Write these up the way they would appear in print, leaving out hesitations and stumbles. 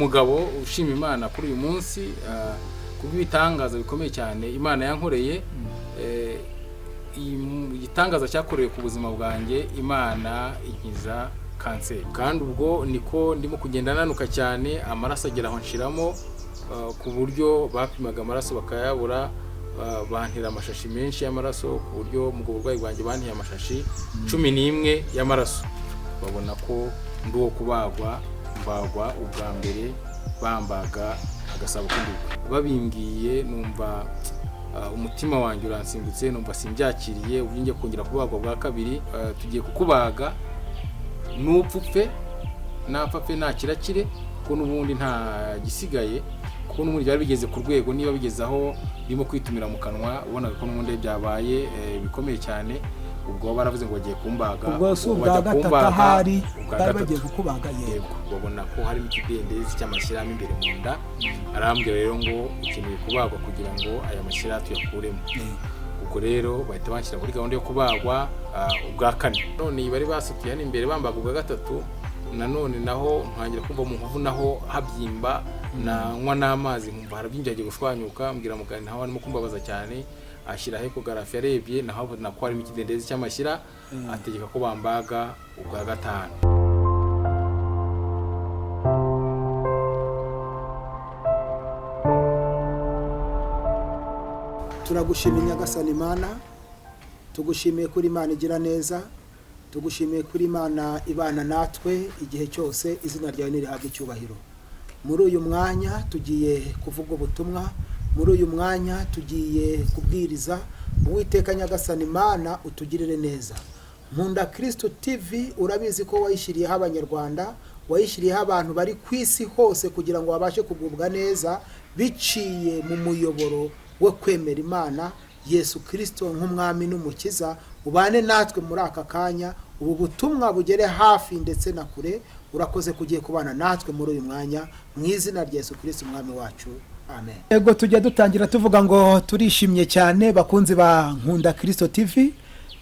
umugabo ushima Imana kuri uyu munsi kubw'ibitangaza bikomeye cyane Imana yankoreye. Igitangaza cyakorewe ku buzima bwanjye, Imana inkiza kanseri, kandi ubwo niko ndimo kugenda nanuka cyane, amaraso agera aho nshiramo ku buryo bapimaga amaraso bakayabura, bantira amashashi menshi y'amaraso ku buryo mu burwayi bwanjye bantiye amashashi 11 y'amaraso. Babona ko ndi uwo kubagwa, mbagwa ubwa mbere bambaga agasabo k'induka. Babimbwiye numva umutima wanjye uransimbutse, numva simbyakiriye, ubinge kongera kubagwa bwa kabiri. Tugiye kukubaga n'upfupfe napfapfe nta kirakire, ko n'ubundi nta gisigaye, kuko n'ubundi byari bigeze ku rwego niba bigezaho birimo kwitumira mu kanwa, ubonaga ko n'ubundi byabaye bikomeye cyane. Ubwo baravuze ngo bagiye kumbaga, ubwo gatata hari bari bagiye kukubaga. Yego, babona ko harimo ikidendezi cy'amashyira imbere mu nda. Arambwira rero ngo ukeneye kubagwa kugira ngo aya mashyira tuyakuremo. Ubwo rero bahita banshyira muri gahunda yo kubagwa ubwa kane. None bari basukiye hano imbere bambaga ubwa gatatu, nanone naho ntangira kumva mu nkovu naho habyimba, nanywa n'amazi nkumva harabyinjagiye gushwanyuka. Mbwira muganga naho arimo kumbabaza cyane, ashyiraho ecography yarebye naho abona ko harimo ikidendezi cy'amashyira, ategeka ko bambaga ubwa gatanu. Turagushimiye Nyagasani Imana, tugushimiye kuri Imana igira neza, tugushimiye kuri Imana ibana natwe igihe cyose, izina ryawe nirihabwe icyubahiro. Muri uyu mwanya tugiye kuvuga ubutumwa, muri uyu mwanya tugiye kubwiriza. Uwiteka Nyagasani Imana utugirire neza. Nkunda Kristo TV urabizi ko wayishyiriyeho Abanyarwanda, wayishyiriyeho abantu bari ku isi hose kugira ngo babashe kugubwa neza biciye mu muyoboro wo kwemera Imana Yesu Kristo nk'umwami n'umukiza. Ubane natwe muri aka kanya, ubu butumwa bugere hafi ndetse na kure. Urakoze kugiye kubana natwe muri uyu mwanya, mu izina rya Yesu Kristo umwami wacu, amen. Ego tujya dutangira tuvuga ngo turishimye cyane bakunzi ba Nkunda Kristo TV,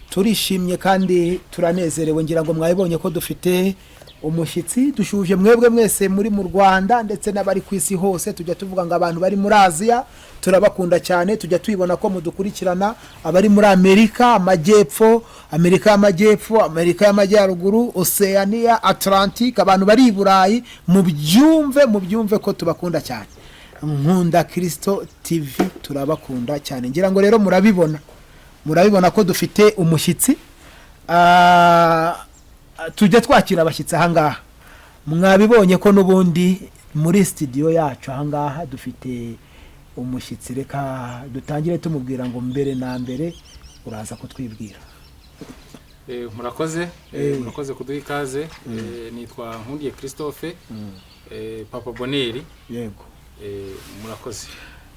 turishimye kandi turanezerewe. Ngira ngo mwabibonye ko dufite umushyitsi, dushuje mwebwe mwese muri mu Rwanda ndetse n'abari ku isi hose. Tujya tuvuga ngo abantu bari muri Aziya turabakunda cyane, tujya twibona ko mudukurikirana. Abari muri Amerika Amajyepfo, Amerika y'Amajyepfo, Amerika y'Amajyaruguru, Oceania, Atlantic, abantu bari i Burayi, mubyumve ko tubakunda cyane. Nkunda Kristo TV turabakunda cyane. Ngira ngo rero murabibona ko dufite umushyitsi. Tujya twakira abashyitsi ahangaha, mwabibonye ko n'ubundi muri studio yacu ahangaha dufite umushyitsi. Reka dutangire tumubwira ngo mbere na mbere uraza kutwibwira. Murakoze kuduha ikaze. Nitwa Nkundiye Christophe, Papa Bonheur. Yego,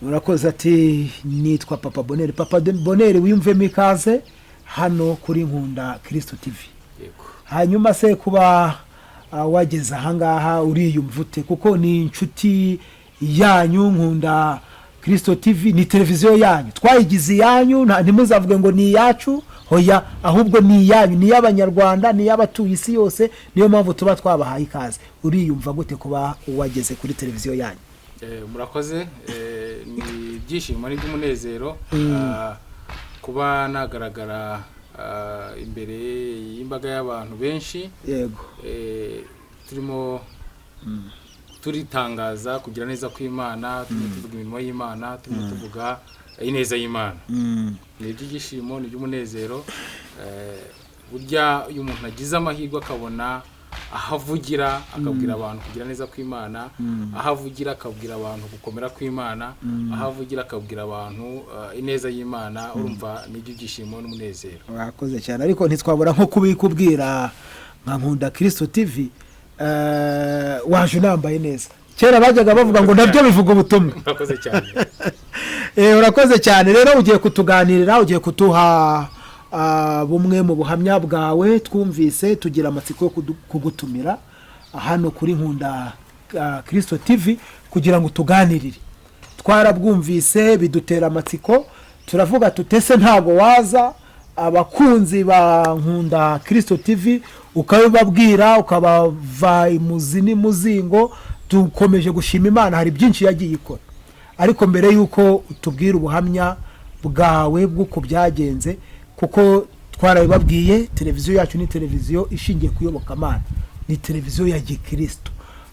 murakoze. Ati nitwa Papa Bonheur. Papa Bonheur wiyumvemo ikaze hano kuri Nkunda Kristo TV. Yego. Hanyuma se kuba wageze ahangaha uriyumva ute? Kuko ni inshuti yanyu. Nkunda Kristo TV ni televiziyo yanyu, twayigize yanyu, ntimuzavuge ngo ni yacu, hoya, ahubwo ni yanyu, ni y'Abanyarwanda, ni y'abatuye isi yose. Niyo mpamvu tuba twabahaye ikaze. Uriyumva gute kuba wageze kuri televiziyo yanyu? Murakoze. Ni ibyishimo n'iby'umunezero kuba nagaragara imbere y'imbaga y'abantu benshi. Yego. Turimo turitangaza kugira neza kw'Imana, tuvuga imirimo y'Imana, tuvuga ineza y'Imana. Ni ibyishimo n'iby'umunezero. Burya iyo umuntu agize amahirwe akabona ahavugira akabwira abantu kugira neza kw'Imana, ahavugira akabwira abantu gukomera kw'Imana, ahavugira akabwira abantu ineza y'Imana, urumva ni ibyishimo n'umunezero. Urakoze cyane. Ariko ntitwabura nko kubikubwira nka Nkunda Kristo TV, waje unambaye neza. Kera bajyaga bavuga ngo nabyo bivuga ubutumwa. Urakoze cyane. Urakoze cyane. Rero ugiye kutuganirira, ugiye kutuha bumwe mu buhamya bwawe twumvise, tugira amatsiko kugutumira hano kuri Nkunda Kristo TV kugira ngo tuganirire. Twarabwumvise bidutera amatsiko, turavuga tutese ntago waza abakunzi ba Nkunda Kristo TV ukababwira, ukabava imuzi n'imuzingo, dukomeje gushima imana, hari byinshi yagiye ikora. ariko mbere y'uko tubwira ubuhamya bwawe bw'uko byagenze, kuko twarabibabwiye, televiziyo yacu ni televiziyo ishingiye ku iyobokamana, ni televiziyo ya gikristo.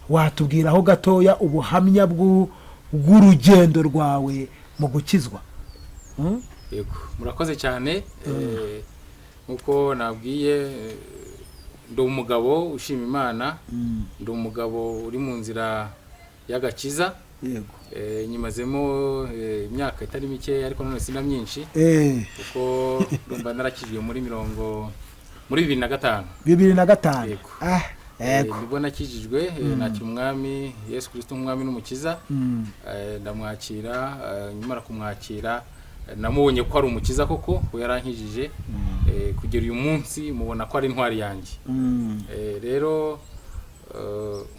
Watubwiraho gatoya ubuhamya bw'urugendo rwawe mu gukizwa? Yego, murakoze cyane. Nkuko nabwiye, ndi umugabo ushima Imana, ndi umugabo uri mu nzira y'agakiza. Yego. Nyimazemo imyaka itari mike, ariko none sina myinshi, kuko ndumva narakijwe muri 2005. 2005. Yego. Yego. Nibwo nakijijwe, nakira umwami Yesu Kristo nk'umwami n'umukiza. Ndamwakira, nyuma kumwakira namubonye ko ari umukiza koko, we yarankijije. Kugera uyu munsi mubona ko ari intwari yanjye. Rero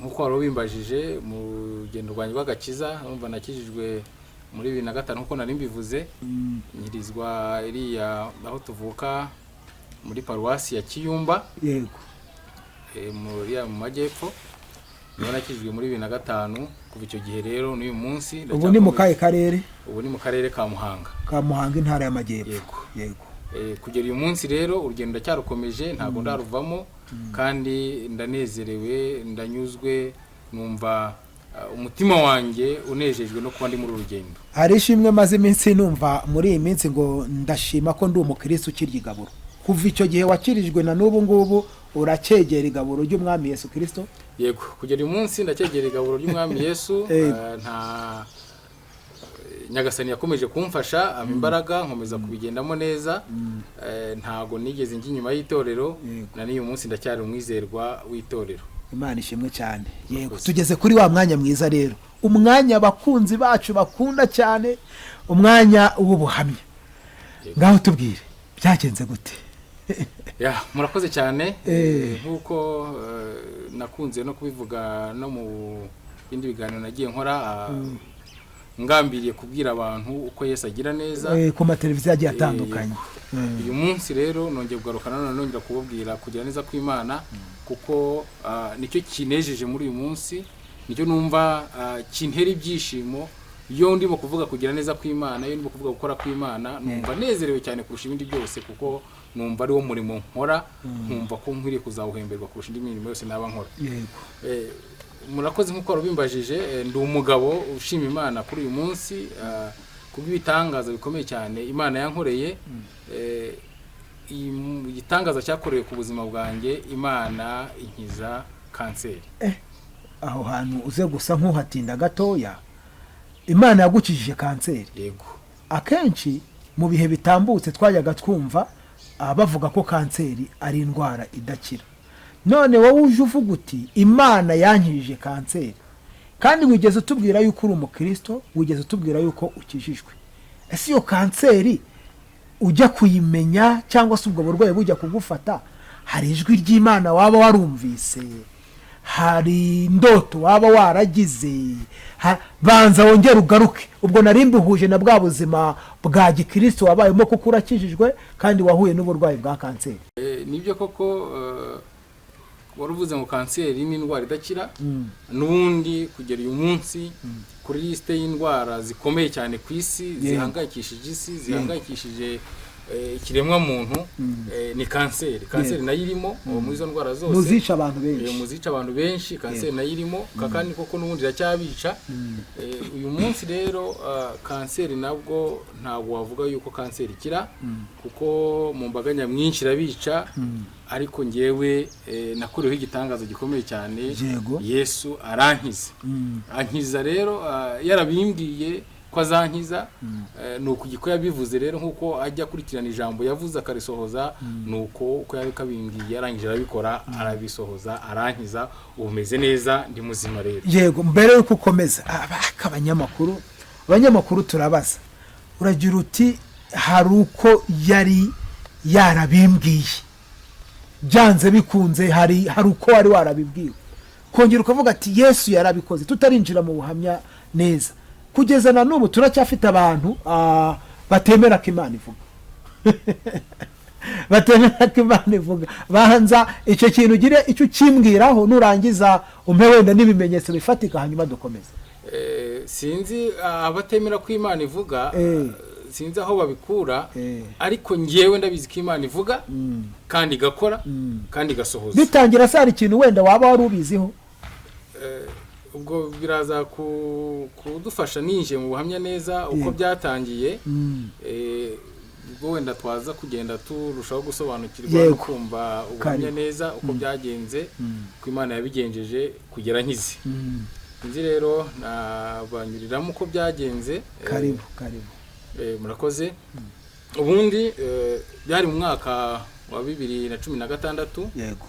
nkuko wari ubimbajije mu rugendo rwanjye rw'agakiza, numva nakijijwe muri 2005 nkuko nari mbivuze. Nyirizwa iriya aho tuvuka muri paruwasi ya Kiyumba. Yego. Mu majyepfo. Niho nakijijwe muri 2005. Kuva icyo gihe rero n'uyu munsi ubu ni mu kahe karere? Ubu ni mu karere ka Muhanga. Ka Muhanga, intara y'Amajyepfo. Yego. Yego. Kugera uyu munsi rero urugendo ndacyarukomeje, ntabwo ndaruvamo, kandi ndanezerewe, ndanyuzwe, numva umutima wanjye unejejwe no kuba ndi muri urugendo. Hari ishimwe maze iminsi numva muri iyi minsi ngo ndashima ko ndi umukristo ukirya igaburo. Kuva icyo gihe wakirijwe na n'ubu ngubu uracyegera igaburo ry'umwami Yesu Kristo? Yego, kugera uyu munsi ndacyegera igaburo ry'umwami Yesu. Nta Nyagasani yakomeje kumfasha, imbaraga nkomeza kubigendamo neza. Ntago nigeze njye inyuma y'itorero, na n'uyu munsi ndacyari umwizerwa w'itorero. Imana ishimwe cyane. Yego, tugeze kuri wa mwanya mwiza rero, umwanya abakunzi bacu bakunda cyane, umwanya w'ubuhamya. Ngaho tubwire byagenze gute? Murakoze cyane. Nkuko nakunze no kubivuga no mu bindi biganiro nagiye nkora, ngambiriye kubwira abantu uko Yesu agira neza ku mateleviziyo agiye atandukanye. Uyu munsi rero nongeye kugarukana nongera kubabwira kugira neza kw'Imana, kuko nicyo kinejeje muri uyu munsi, nicyo numva kintera ibyishimo. Iyo ndimo kuvuga kugira neza kw'Imana, iyo ndimo kuvuga gukora kw'Imana, numva nezerewe cyane kurusha ibindi byose, kuko numva ari wo murimo nkora, nkumva ko nkwiriye kuzawuhemberwa kurusha indi mirimo yose naba nkora. Yego. Murakoze nkuko warubimbajije, ndi umugabo ushima Imana kuri uyu munsi, kubw'ibitangaza bikomeye cyane Imana yankoreye. Igitangaza cyakorewe ku buzima bwanjye, Imana inkiza kanseri. Aho hantu uze gusa nk'uhatinda gatoya, Imana yagukijije kanseri. Yego. Akenshi mu bihe bitambutse twajyaga twumva bavuga ko kanseri ari indwara idakira. None wowe uje uvuga uti Imana yankijije kanseri, kandi wigeze utubwira yuko uri umukristo, wigeze utubwira yuko ukijijwe. Ese iyo kanseri ujya kuyimenya cyangwa se ubwo burwayi bujya kugufata, hari ijwi ry'Imana waba warumvise, hari indoto waba waragize? Banza wongere ugaruke. Ubwo narimbuhuje na bwa buzima bwa gikristo wabayemo, kuko urakijijwe kandi wahuye n'uburwayi bwa kanseri. Nibyo koko, waruvuze ngo kanseri ni indwara idakira. N'ubundi kugera uyu munsi kuri liste y'indwara zikomeye cyane ku isi, zihangayikishije isi, zihangayikishije ikiremwa muntu, ni kanseri. Kanseri nayo irimo muri izo ndwara zose, muzica abantu benshi. Muzica abantu benshi, kanseri nayo irimo, kandi koko n'ubundi iracyabica. Uyu munsi rero kanseri nabwo ntabwo wavuga yuko kanseri ikira, kuko mu mbaga nyamwinshi irabica. Ariko ngewe nakoreweho igitangazo gikomeye cyane. Yesu arankiza. Ankiza rero, yarabimbwiye ko azankiza, nuko igiko yabivuze rero, nkuko ajya kurikirana ijambo yavuze akarisohoza, nuko uko yabikabimbwiye yarangije arabikora, arabisohoza, arankiza. Ubumeze neza, ndi muzima rero. Yego. Mbere yuko ukomeza, abanyamakuru turabaza, uragira uti hari uko yari yarabimbwiye, byanze bikunze hari uko wari warabibwiwe, kongera ukavuga ati Yesu yarabikoze. Tutarinjira mu buhamya neza, kugeza na n'ubu turacyafite abantu batemera ko Imana ivuga. batemera ko imana ivuga. Banza icyo kintu ugire icyo ukimbwiraho, nurangiza umpe wenda n'ibimenyetso bifatika, hanyuma dukomeze. Sinzi abatemera ko imana ivuga, sinzi aho babikura, ariko ngewe ndabizi ko imana ivuga kandi igakora kandi igasohoza. Bitangira se hari ikintu wenda waba wari ubiziho? Ubwo biraza kudufasha ninje mu buhamya neza uko byatangiye, ubwo wenda twaza kugenda turushaho gusobanukirwa no kumva ubuhamya neza uko byagenze, ko imana yabigenjeje kugera nkizi. Nzi rero nabanyuriramo uko byagenze. Karibu. Murakoze. Ubundi byari mu mwaka wa 2016. Yego.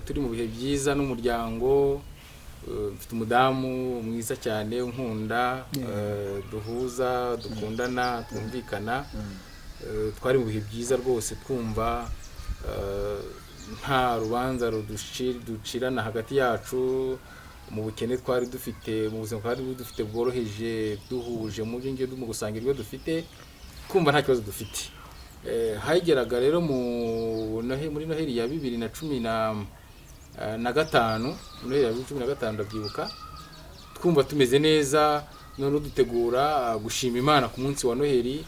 Turi mu bihe byiza n'umuryango, mfite umudamu mwiza cyane unkunda, duhuza, dukundana, twumvikana. Twari mu bihe byiza rwose, twumva nta rubanza ducirana hagati yacu, mu bukene twari dufite, mu buzima twari dufite bworoheje, duhuje mu byo ngendo mu gusangira ibyo dufite, kumva nta kibazo dufite. Hageraga rero muri Noheli ya 2015, muri ya 2015 ndabyibuka, twumva tumeze neza, none dutegura gushima Imana ku munsi wa Noheli,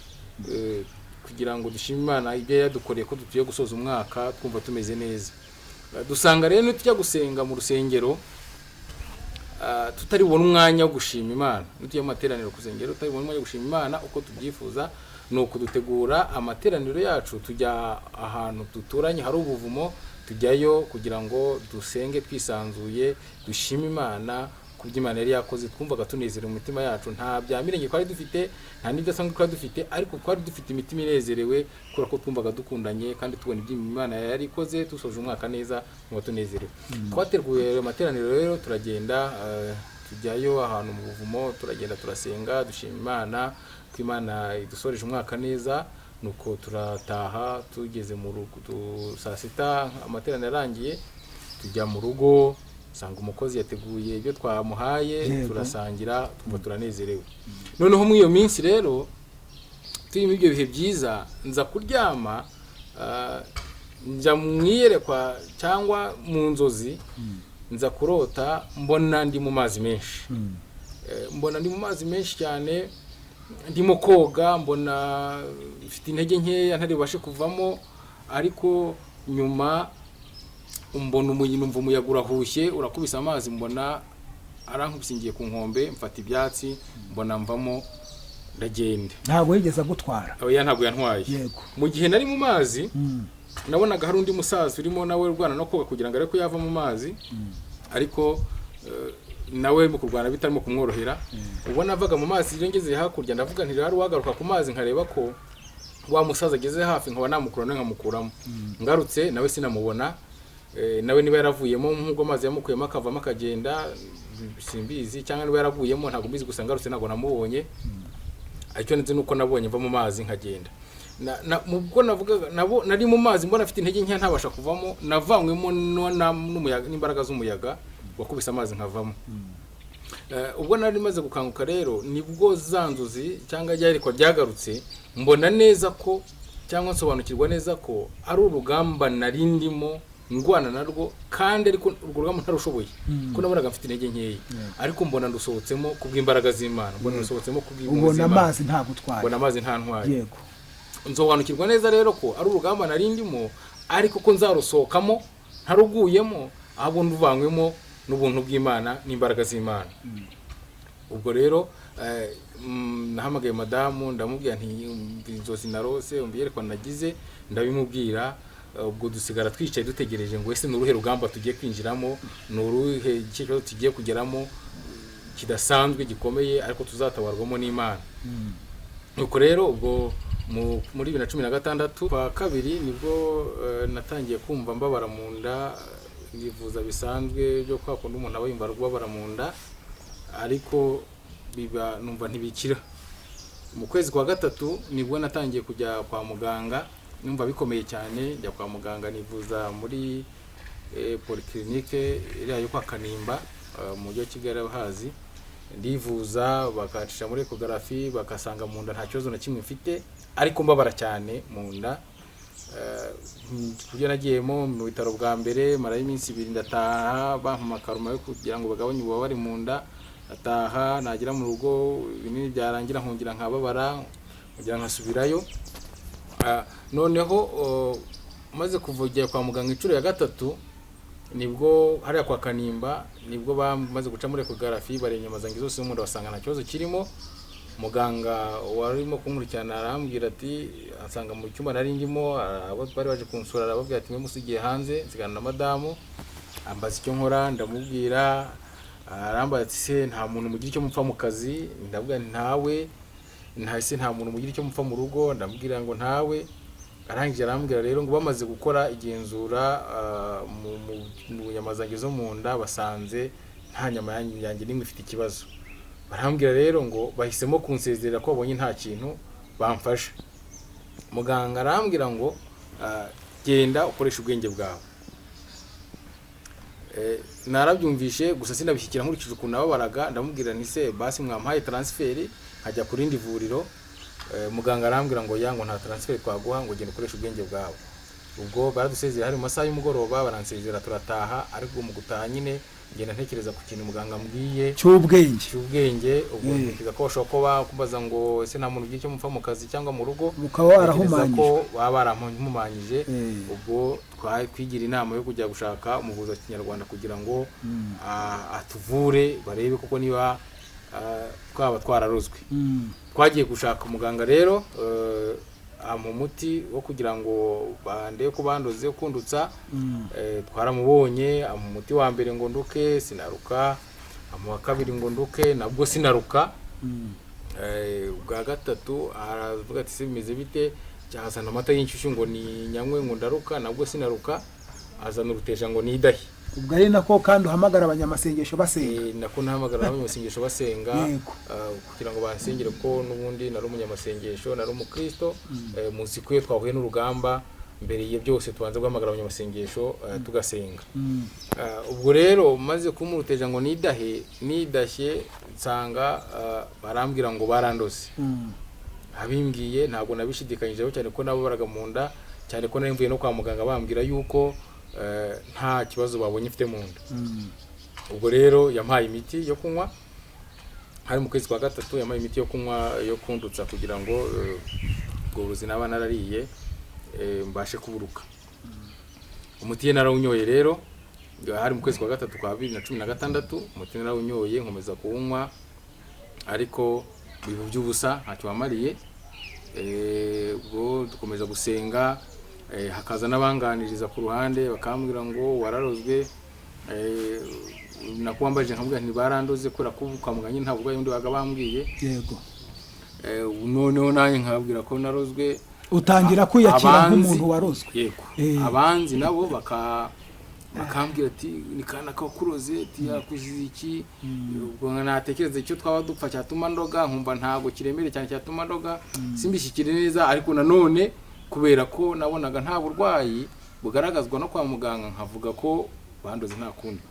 kugira ngo dushime Imana ibyo yadukoreye ko tugiye gusoza umwaka, twumva tumeze neza. Dusanga rero tujya gusenga mu rusengero, tutari bubone umwanya wo gushima Imana. Nutiye amateraniro kusengero tutari bubone umwanya wo gushima Imana uko tubyifuza, nuko dutegura amateraniro yacu, tujya ahantu duturanye hari ubuvumo, tujyayo kugira ngo dusenge twisanzuye, dushime Imana ku by'Imana yari yakoze. Twumvaga tunezerewe mu mitima yacu, nta bya mirenge twari dufite, nta n'ibyo asanzwe twari dufite, ariko twari dufite imitima inezerewe kubera ko twumvaga dukundanye kandi tubona ibyo Imana yari ikoze, dusoje umwaka neza ngo tunezerewe. Twateguye amateraniro rero, turagenda tujyayo ahantu mu buvumo, turagenda turasenga, dushima Imana ko Imana idusoreje umwaka neza. Nuko turataha, tugeze mu rugo saa sita, amateraniro yarangiye, tujya mu rugo, sanga umukozi yateguye ibyo twamuhaye, turasangira, twumva turanezerewe. Noneho muri iyo minsi rero, turi mu ibyo bihe byiza, nza kuryama, njya mwiyerekwa cyangwa mu nzozi, nza kurota mbona ndi mu mazi menshi. Mbona ndi mu mazi menshi cyane, ndimo koga, mbona mfite intege nkeya ntari bubashe kuvamo, ariko nyuma mbona umuyaga urahushye urakubise amazi, mbona arankubise ngiye ku nkombe, mfata ibyatsi, mbona mvamo, ndagenda. Ntabwo yigeze gutwara? Oya, ntabwo yantwaye. Yego. Mu gihe nari mu mazi, nabonaga hari undi musaza urimo nawe urwana no koga kugira ngo areke yava mu mazi, ariko nawe mu kurwana bitarimo kumworohera. Ubona avaga mu mazi, iyo ngeze hakurya ndavuga nti hari uwagaruka ku mazi, nkareba ko wa musaza ageze hafi, nkaba namukurana nkamukuramo. Ngarutse nawe sinamubona, nawe niba yaravuyemo nk'ubwo amazi yamukuyemo akavamo akagenda, simbizi, cyangwa niba yaravuyemo ntabwo mbizi, gusa ngarutse ntabwo namubonye. Icyo nzi nuko nabonye mva mu mazi nkagenda. Mubwo navuga nari mu mazi, mbona afite intege nke ntabasha kuvamo, navanywemo n'umuyaga, n'imbaraga z'umuyaga wakubise amazi nkavamo. Ubwo nari maze gukanguka rero, nibwo zanzuzi cyangwa ryariko ryagarutse, mbona neza ko cyangwa nsobanukirwa neza ko ari urugamba nari ndimo ngwana narwo, kandi ariko urwo rugamba ntarushoboye, ko nabonaga mfite intege nkeya, ariko mbona ndusohotsemo kubw'imbaraga z'Imana, mbona ndusohotsemo kubw'imana z'Imana. Ubona amazi nta gutwara? Mbona amazi nta ntwaye. Yego. Nsobanukirwa neza rero ko ari urugamba nari ndimo, ariko ko nzarusohokamo ntaruguyemo, ahubwo nduvanywemo n'ubuntu bw'Imana n'imbaraga z'Imana. Ubwo rero nahamagaye madamu, ndamubwira nti inzozi narose, umbiyerekwa nagize, ndabimubwira. Ubwo dusigara twicaye dutegereje ngo ese n'uruhe rugamba tugiye kwinjiramo, n'uruhe kibazo tugiye kugeramo kidasanzwe gikomeye, ariko tuzatabarwamo n'Imana. Nuko rero ubwo muri 2016 kwa kabiri nibwo natangiye kumva mbabara mu nda, nivuza bisanzwe byo kwakunda umuntu aba yumva kubabara mu nda, ariko biba numva ntibikira. Mu kwezi kwa gatatu nibwo natangiye kujya kwa muganga, numva bikomeye cyane, njya kwa muganga nivuza muri polyclinique iri yo kwa Kanimba mu mujyi wa Kigali abahazi. Ndivuza bakacisha muri ecography, bakasanga mu nda nta kibazo na kimwe mfite, ariko mbabara cyane mu nda. kubyo nagiyemo mu bitaro bwa mbere marayo iminsi 2 ndataha bampa amakaruma yo kugira ngo bagabanye ububabare mu nda, ataha nagira mu rugo ibinini byarangira nkongera nkababara kugira nkasubirayo. Noneho maze kuvugira kwa muganga inshuro ya 3 nibwo hariya kwa Kanimba nibwo bamaze guca muri ecography barenyama zange zose mu nda basanga nta kibazo kirimo. Muganga warimo kumurikirana arambwira ati ansanga mu cyumba nari ndimo, abo bari baje kunsura arababwira ati mwe musigiye hanze nsigana na madamu, ambaza icyo nkora ndamubwira, arambaza ati se nta muntu mugira icyo mupfa mu kazi, ndabwira ntawe, nta muntu mugira icyo mupfa mu rugo, ndamubwira ngo ntawe. Arangije arambwira rero ngo bamaze gukora igenzura mu nyama zange zo mu nda basanze nta nyama yanjye nimwe ifite ikibazo. Barambwira rero ngo bahisemo kunsezerera ko babonye nta kintu bamfasha. Muganga arambwira ngo genda ukoresha ubwenge bwawe. Narabyumvishe gusa sinabishyikira nkurikije ukuntu nababaraga, ndamubwira nti se basi mwampaye transfer nkajya ku rindi vuriro. Muganga arambwira ngo yango nta transfer twaguha ngo genda ukoresha ubwenge bwawe. Ubwo baradusezera hari mu masaha y'umugoroba baransezera turataha, ariko mu gutaha nyine ngenda ntekereza ku kintu muganga mbwiye cy'ubwenge. Ubwo ntekereza ko bashobora kubaza ngo ese nta muntu ugiye cyo mupfa mu kazi cyangwa mu rugo, mukaba warahumanyije ko baba barampumanyije. Ubwo twigira inama yo kujya gushaka umuvuzi wa Kinyarwanda kugira ngo atuvure barebe kuko niba twaba twararozwe. Twagiye gushaka umuganga rero mu muti wo kugira ngo bande ko bandoze kundutsa. Twaramubonye mu muti wa mbere ngo nduke sinaruka, mu wa kabiri ngo nduke nabwo sinaruka. Ubwa gatatu aravuga ati se bimeze bite, cyazana amata y'inshyushyu ngo ni nyanywe ngo ndaruka nabwo sinaruka, azana uruteja ngo nidahi. Ubwo ari nako kandi uhamagara abanyamasengesho basenga. Nako nahamagara abanyamasengesho basenga kugira ngo basengere ko nubundi nari umunyamasengesho nari umukristo. Muzi ko twahuye n'urugamba mbere ye byose tubanze guhamagara abanyamasengesho tugasenga. Ubwo rero maze kumuruteja ngo nidashye nsanga barambwira ngo barandoze. Abimbwiye ntabwo nabishidikanyijeho cyane ko nabo baraga mu nda, cyane ko nari mvuye no kwa muganga bambwira yuko nta kibazo babonye ifite mu nda. Ubwo rero yampaye imiti yo kunywa, hari mu kwezi kwa 3 yampaye imiti yo kunywa yo kundutsa kugira ngo ubwo buzina abana narariye mbashe kuburuka. Umuti ye narawunyoye rero, hari mu kwezi kwa 3 kwa 2016 umuti narawunyoye nkomeza kuwunywa, ariko bibu by'ubusa ntacyo wamariye. Ubwo dukomeza gusenga, hakaza n'abanganiriza ku ruhande bakambwira ngo wararozwe. Nakwambaje nkabwira nti barandoze kora kuvuka muganye ntabwo bayundi baga bambwiye. Yego. Noneho nanjye nkabwira ko narozwe, utangira kwiyakira nk'umuntu warozwe. Yego. Abanzi nabo bakambwira ati ni kana kakuroze ati yakuzize iki. Ubwo natekereza icyo twaba dupfa cyatuma ndoga, nkumva ntabwo kiremere cyane cyatuma ndoga, simbishyikire neza. Ariko nanone kubera ko nabonaga nta burwayi bugaragazwa no kwa muganga, nkavuga ko bandoze nta kundi.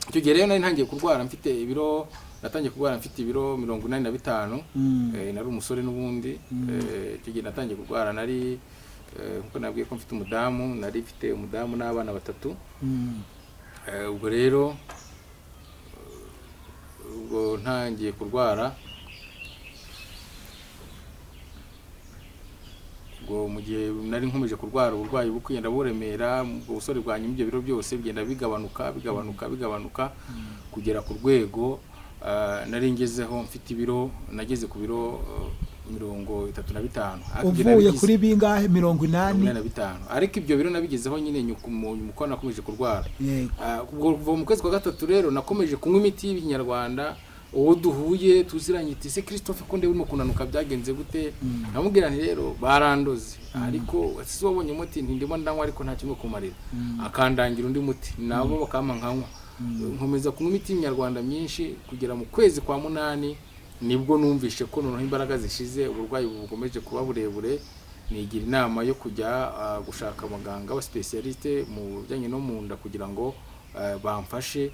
Icyo gihe rero nari ntangiye kurwara mfite ibiro, natangiye kurwara mfite ibiro 85. Nari umusore n'ubundi. Icyo gihe natangiye kurwara nari nkuko nabwiye ko mfite umudamu, nari mfite umudamu n'abana 3. Ubwo rero ubwo ntangiye kurwara, ubwo mu gihe nari nkomeje kurwara uburwayi bukugenda buremera, ubwo busore bwanyu ibyo biro byose bigenda bigabanuka kugera ku rwego nari ngezeho mfite ibiro, nageze ku biro 35. Uvuye kuri bingahe 85. Ariko ibyo biro nabigezeho nyine nyuko nakomeje kurwara. Ubwo mu kwezi kwa 3 rero nakomeje kunywa imiti y'Ikinyarwanda. Uwo duhuye tuziranye iti se Christophe ko nde urimo kunanuka byagenze gute. Namubwira nti rero barandoze, ariko ati wabonye umuti ndimo ndanywa ariko nta kimwe kumarira. Akandangira undi muti nabo bakampa nkanywa. Nkomeza kunywa imiti y'Ikinyarwanda myinshi kugera mu kwezi kwa 8 nibwo numvishe ko noneho imbaraga zishize, uburwayi bukomeje kuba burebure. Nigira inama yo kujya gushaka abaganga ba specialiste mu bijyanye no mu nda kugira ngo bamfashe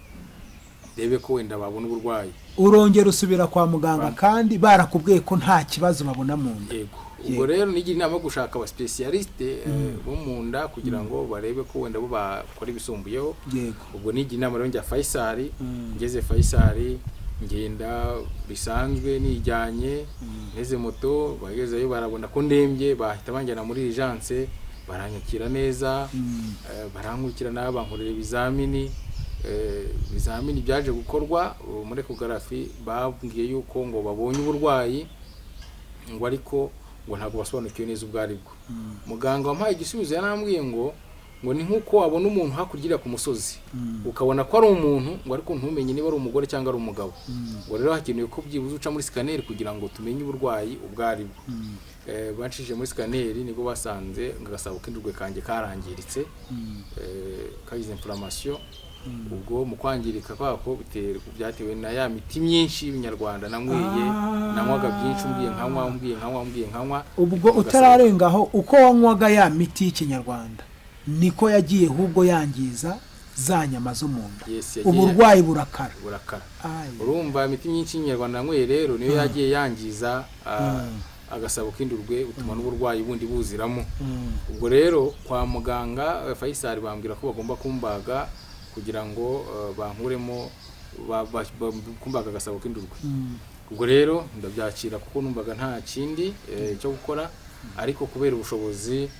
ndebe ko wenda babona uburwayi. urongera usubira kwa muganga kandi barakubwiye ko nta kibazo babona mu nda. Yego. Ubwo rero nigira inama yo gushaka aba specialiste bo mu nda kugira ngo barebe ko wenda bo bakora ibisumbuyeho. Yego. Ubwo nigira inama rero njya Faisal, ngeze Faisal ngenda bisanzwe nijyanye neze moto, bagezeyo barabona ko ndembye, bahita banjyana muri urgence, baranyakira neza, barankurikirana bankorera ibizamini. Bizamini byaje gukorwa muri ecography, babwiye yuko ngo babonye uburwayi ngo ariko ngo ntabwo basobanukiwe neza ubwo aribwo. Muganga wampaye igisubizo yarambwiye ngo ni nkuko wabona umuntu hakurya ku musozi ukabona ko ari umuntu ngo ariko ntumenye niba ari umugore cyangwa ari umugabo. Ngo rero hakenewe ko byibuze uca muri scanner kugira ngo tumenye uburwayi ubwo aribwo. Bacishije muri scanner nibwo basanze ngagasabo k'indurwe kanjye karangiritse, kagize inflammation. Ubwo mu kwangirika kwako byatewe na ya miti myinshi y'Ibinyarwanda nanyweye, nanywaga byinshi, umbwiye nkanywa. Ubwo utararengaho uko wanywaga ya miti y'Ikinyarwanda niko yagiye ahubwo yangiza za nyama zo mu nda. Uburwayi burakara. Urumva imiti myinshi y'Inyarwanda nanyweye rero niyo yagiye yangiza agasabo k'indurwe, utuma n'uburwayi bundi buziramo. Ubwo rero kwa muganga Faisal bambwira ko bagomba kumbaga kugira ngo bankuremo kumbaga agasabo k'indurwe. Ubwo rero ndabyakira kuko numvaga nta kindi cyo gukora, ariko kubera ubushobozi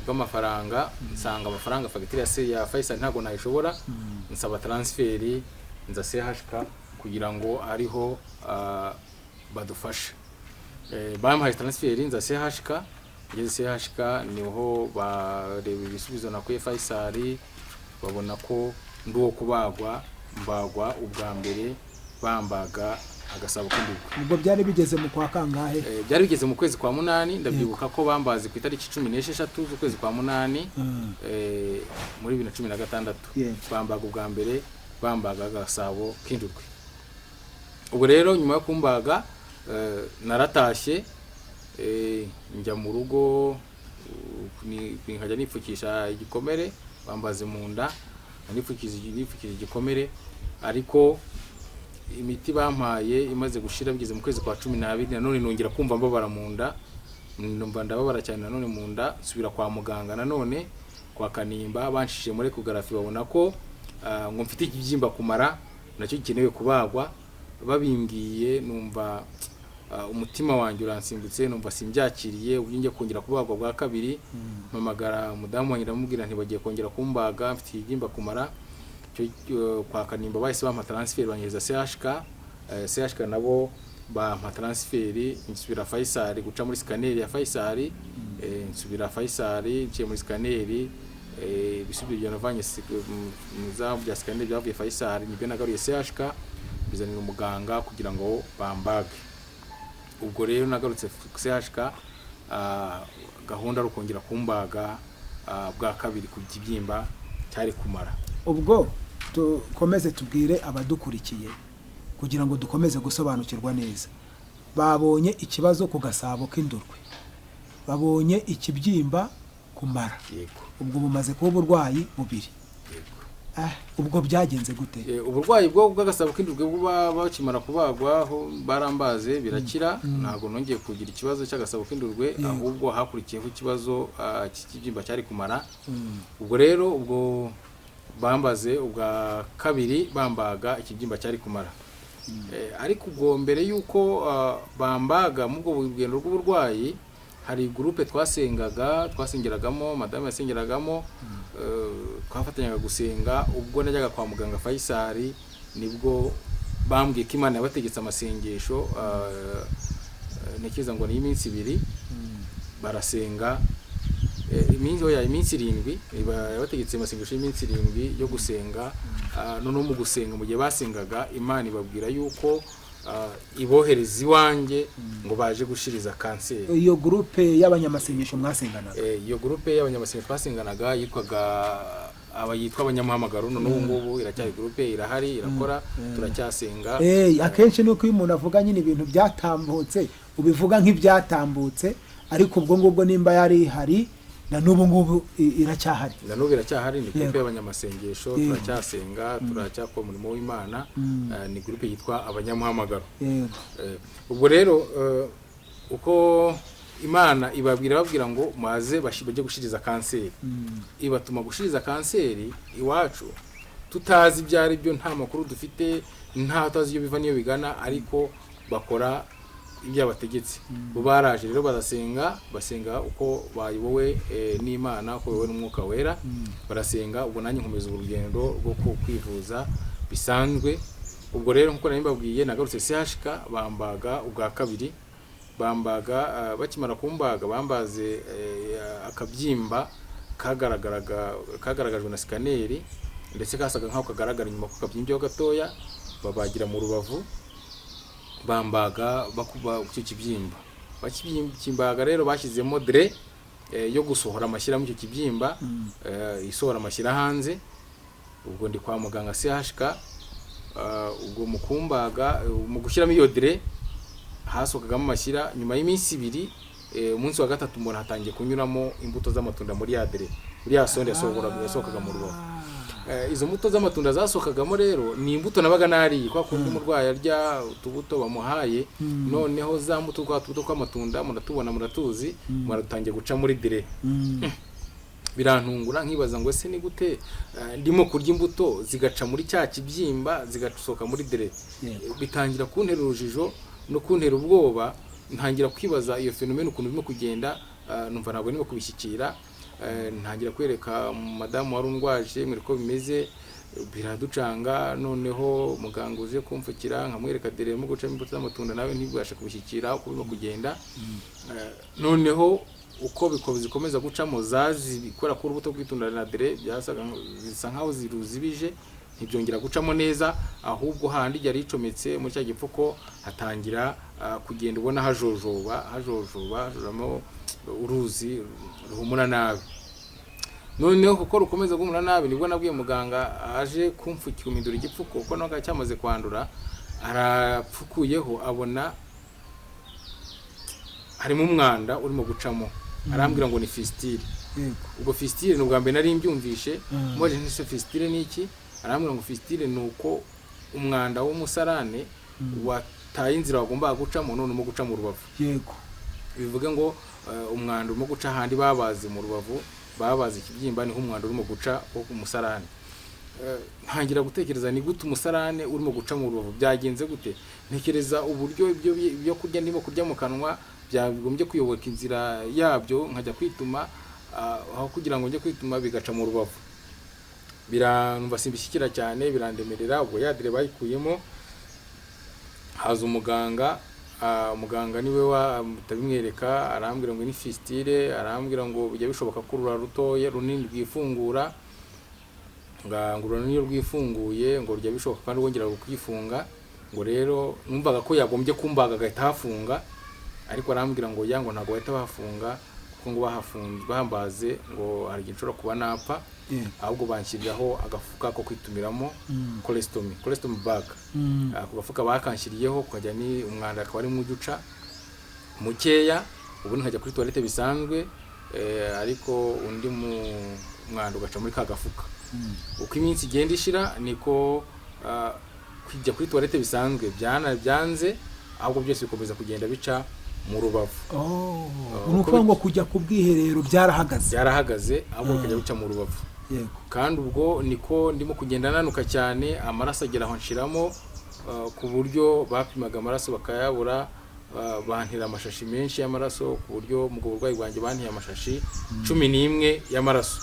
bw'amafaranga nsanga amafaranga fagitire ya Faisal ntago nayishobora, nsaba transferi nza CHK kugira ngo ariho badufasha. Bampaye transferi nza CHK, ngeze CHK niho bareba ibisubizo nakuye Faisal, babona ko nduwo kubagwa, mbagwa ubwa mbere bambaga agasabo k'indurwe. Ubwo byari bigeze mu kwa kangahe? Byari bigeze mu kwezi kwa 8, ndabyibuka ko bambaze ku itariki 16 z'ukwezi kwa 8 muri 2016. Bambaga ubwa mbere bambaga agasabo k'indurwe. Ubwo rero nyuma yo kumbaga naratashye, njya mu rugo nkajya nipfukisha igikomere, bambaze mu nda nipfukije igikomere, ariko imiti bampaye imaze gushira bigeze mu kwezi kwa 12 nanone nongera kumva mbabara mu nda, numva ndababara cyane nanone mu nda, subira kwa muganga nanone kwa Kanimba, banshije muri ecography babona ko ngo mfite ikibyimba kumara nacyo gikenewe kubagwa. Babimbwiye numva umutima wanjye uransimbutse, numva simbyakiriye, ubunye kongera kubagwa bwa kabiri. Mpamagara umudamu wanjye ndamubwira nti bagiye kongera kumbaga, mfite ikibyimba kumara. Kwa Kanimba bahise bampa transfer banyeza CHK nabo bampa transfer, nsubira Faisal guca muri scanner ya Faisal, nsubira Faisal nciye muri scanner, bisubira navanye muza bya scanner byavuye Faisal, nibyo nagaruye CHK bizanira umuganga kugira ngo bambage. Ubwo rero nagarutse CHK, gahunda ari kongera kumbaga bwa kabiri ku kibyimba cyari kumara. Ubwo tukomeze tubwire abadukurikiye kugira ngo dukomeze gusobanukirwa neza. Babonye ikibazo ku gasabo k'indurwe, babonye ikibyimba kumara. Yego. Ubwo bumaze kuba uburwayi bubiri. Yego. Ubwo byagenze gute? Uburwayi bwo bw'agasabo k'indurwe buba bakimara kubagwa barambaze birakira, ntago nongeye kugira ikibazo cy'agasabo k'indurwe, ahubwo hakurikiyeho ikibazo cy'ikibyimba cyari kumara. Ubwo rero ubwo bambaze ubwa kabiri bambaga ikibyimba cyari kumara. Ariko ubwo mbere yuko bambaga mu bwo bugendo rw'uburwayi, hari groupe twasengeragamo, madame yasengeragamo, twafatanyaga gusenga. Ubwo najyaga kwa muganga Faisal nibwo bambwiye ko Imana yabategetse amasengesho, nekiza ngo ni iminsi 2 barasenga, iminsi 7 yabategetse amasengesho y'iminsi 7 yo gusenga. None mu gusenga mu gihe basengaga, Imana ibabwira yuko ibohereza iwanjye ngo baje gushiriza kanseri. Iyo groupe y'abanyamasengesho mwasenganaga? Iyo groupe y'abanyamasengesho twasenganaga yitwa abanyamuhamagaro. None ubu ngubu iracyari groupe, irahari, irakora, turacyasenga. Akenshi nuko uyu muntu avuga nyine ibintu byatambutse ubivuga nk'ibyatambutse, ariko ubwo ngubwo nimba yari hari na n'ubu ngubu iracyahari. na n'ubu iracyahari, ni Yego. groupe y'abanyamasengesho, Yego. turacyasenga, turacyakora umurimo w'Imana, ni groupe yitwa abanyamuhamagaro. Yego. Ubwo rero uko Imana babwira ngo maze bajye gushiriza kanseri, ibatuma gushiriza kanseri iwacu tutazi ibyo ari byo, nta makuru dufite, nta tazi ibyo biva niyo bigana, ariko bakora ibyo abategetse. Bo baraje rero basenga uko bayobowe n'Imana, uko bayobowe n'Umwuka Wera, barasenga. Ubwo nanjye nkomeza urugendo rwo kwivuza bisanzwe. Ubwo rero nkuko nari mbabwiye, nagarutse CHK, bambaga ubwa kabiri, bakimara kumbaga bambaze akabyimba kagaragajwe na sikaneri, ndetse kasaga nkaho kagaragara inyuma ko kabyimbyeho gatoya, babagira mu rubavu, bambaga bakuba icyo kibyimba. Bakimbaga rero bashyizemo dre yo gusohora amashyira mu icyo kibyimba, isohora amashyira hanze. Ubwo ndi kwa muganga CHK, ubwo mu kumbaga, mu gushyiramo iyo dre hasokagamo amashyira. Nyuma y'iminsi 2, umunsi wa gatatu mbona hatangiye kunyuramo imbuto z'amatunda muri ya dre, muri ya sonde yasohokaga mu rubavu. Izo mbuto z'amatunda zasokagamo rero ni imbuto nabaga nariye, kwa kundi umurwayi arya utubuto bamuhaye, noneho za mbuto tw'amatunda muratubona, muratuzi, muratangiye guca muri dire. Birantungura nkibaza ngo ese ni gute ndimo kurya imbuto zigaca muri cya kibyimba zigasoka muri dire. Bitangira kuntera urujijo no kuntera ubwoba, ntangira kwibaza iyo fenomene ukuntu birimo kugenda. Numva ntabwo nimo kubishyikira. Ntangira kwereka madamu wari undwaje mwere ko bimeze, biraducanga. Noneho muganga uje kumfukira nkamwereka dire mu guca imbuto z'amatunda, nawe ntibwasha kubishyikira uko birimo kugenda. Noneho uko bikomeza gucamo bikora ku rubuto rw'itunda na dire, byasaga zisa nkaho ziruzibije, ntibyongera gucamo neza, ahubwo handi yari icometse muri cya gipfuko hatangira kugenda ubona hajojobamo uruzi ruhumura nabi. Noneho kuko rukomeza guhumura nabi, nibwo nabwiye muganga aje kumfukira umindura igipfuko, kuko naga cyamaze kwandura. Arapfukuyeho abona harimo umwanda urimo gucamo, arambwira ngo ni fistile. Ubwo fistile ni ubwa mbere nari mbyumvishe. Mwaje nise fistile ni iki? Arambwira ngo fistile ni uko umwanda w'umusarane wataye inzira wagomba gucamo, none mo guca mu rubavu. Yego. Bivuga ngo umwanda urimo guca handi babaze mu rubavu, babaze ikibyimba, niho umwanda urimo guca wo ku musarane. Ntangira gutekereza ni gute umusarane urimo guca mu rubavu, byagenze gute? Ntekereza uburyo ibyo kurya ndimo kurya mu kanwa byagombye kuyoboka inzira yabyo, nkajya kwituma, aho kugira ngo njye kwituma bigaca mu rubavu. Biranumva simbishyikira cyane, birandemerera. Ubwo yadire bayikuyemo, haza umuganga niwe watabimwereka, arambwira ngo ni fistile, arambwira ngo bijya bishoboka ko rutoye runini rwifungura, ngangurura niyo rwifunguye, ngo rujya bishoboka kandi wongera kwifunga. Ngo rero numvaga ko yagombye kumbaga agahita hafunga, ariko arambwira ngo yango ntago bahita bafunga, kuko ngo bahambaze ngo hari igihe nshobora kuba napfa. Ahubwo banshyiriraho agafuka ko kwitumiramo, colostomy bag. Ako gafuka bakanshyiriyeho kujya ni umwanda akaba ari mu guca mukeya, ubu nkajya kuri toilette bisanzwe, ariko undi mu mwanda ugaca muri ka gafuka. Uko iminsi igenda ishira niko kujya kuri toilette bisanzwe byanze, ahubwo byose bikomeza kugenda bica mu rubavu. Nuko ngo kujya ku bwiherero byarahagaze, ahubwo kujya bica mu rubavu. Kandi ubwo niko ndimo kugenda nanuka cyane, amaraso agera aho nshiramo, ku buryo bapimaga amaraso bakayabura, bantira amashashi menshi y'amaraso, ku buryo mu burwayi bwanjye bantiye amashashi 11 y'amaraso.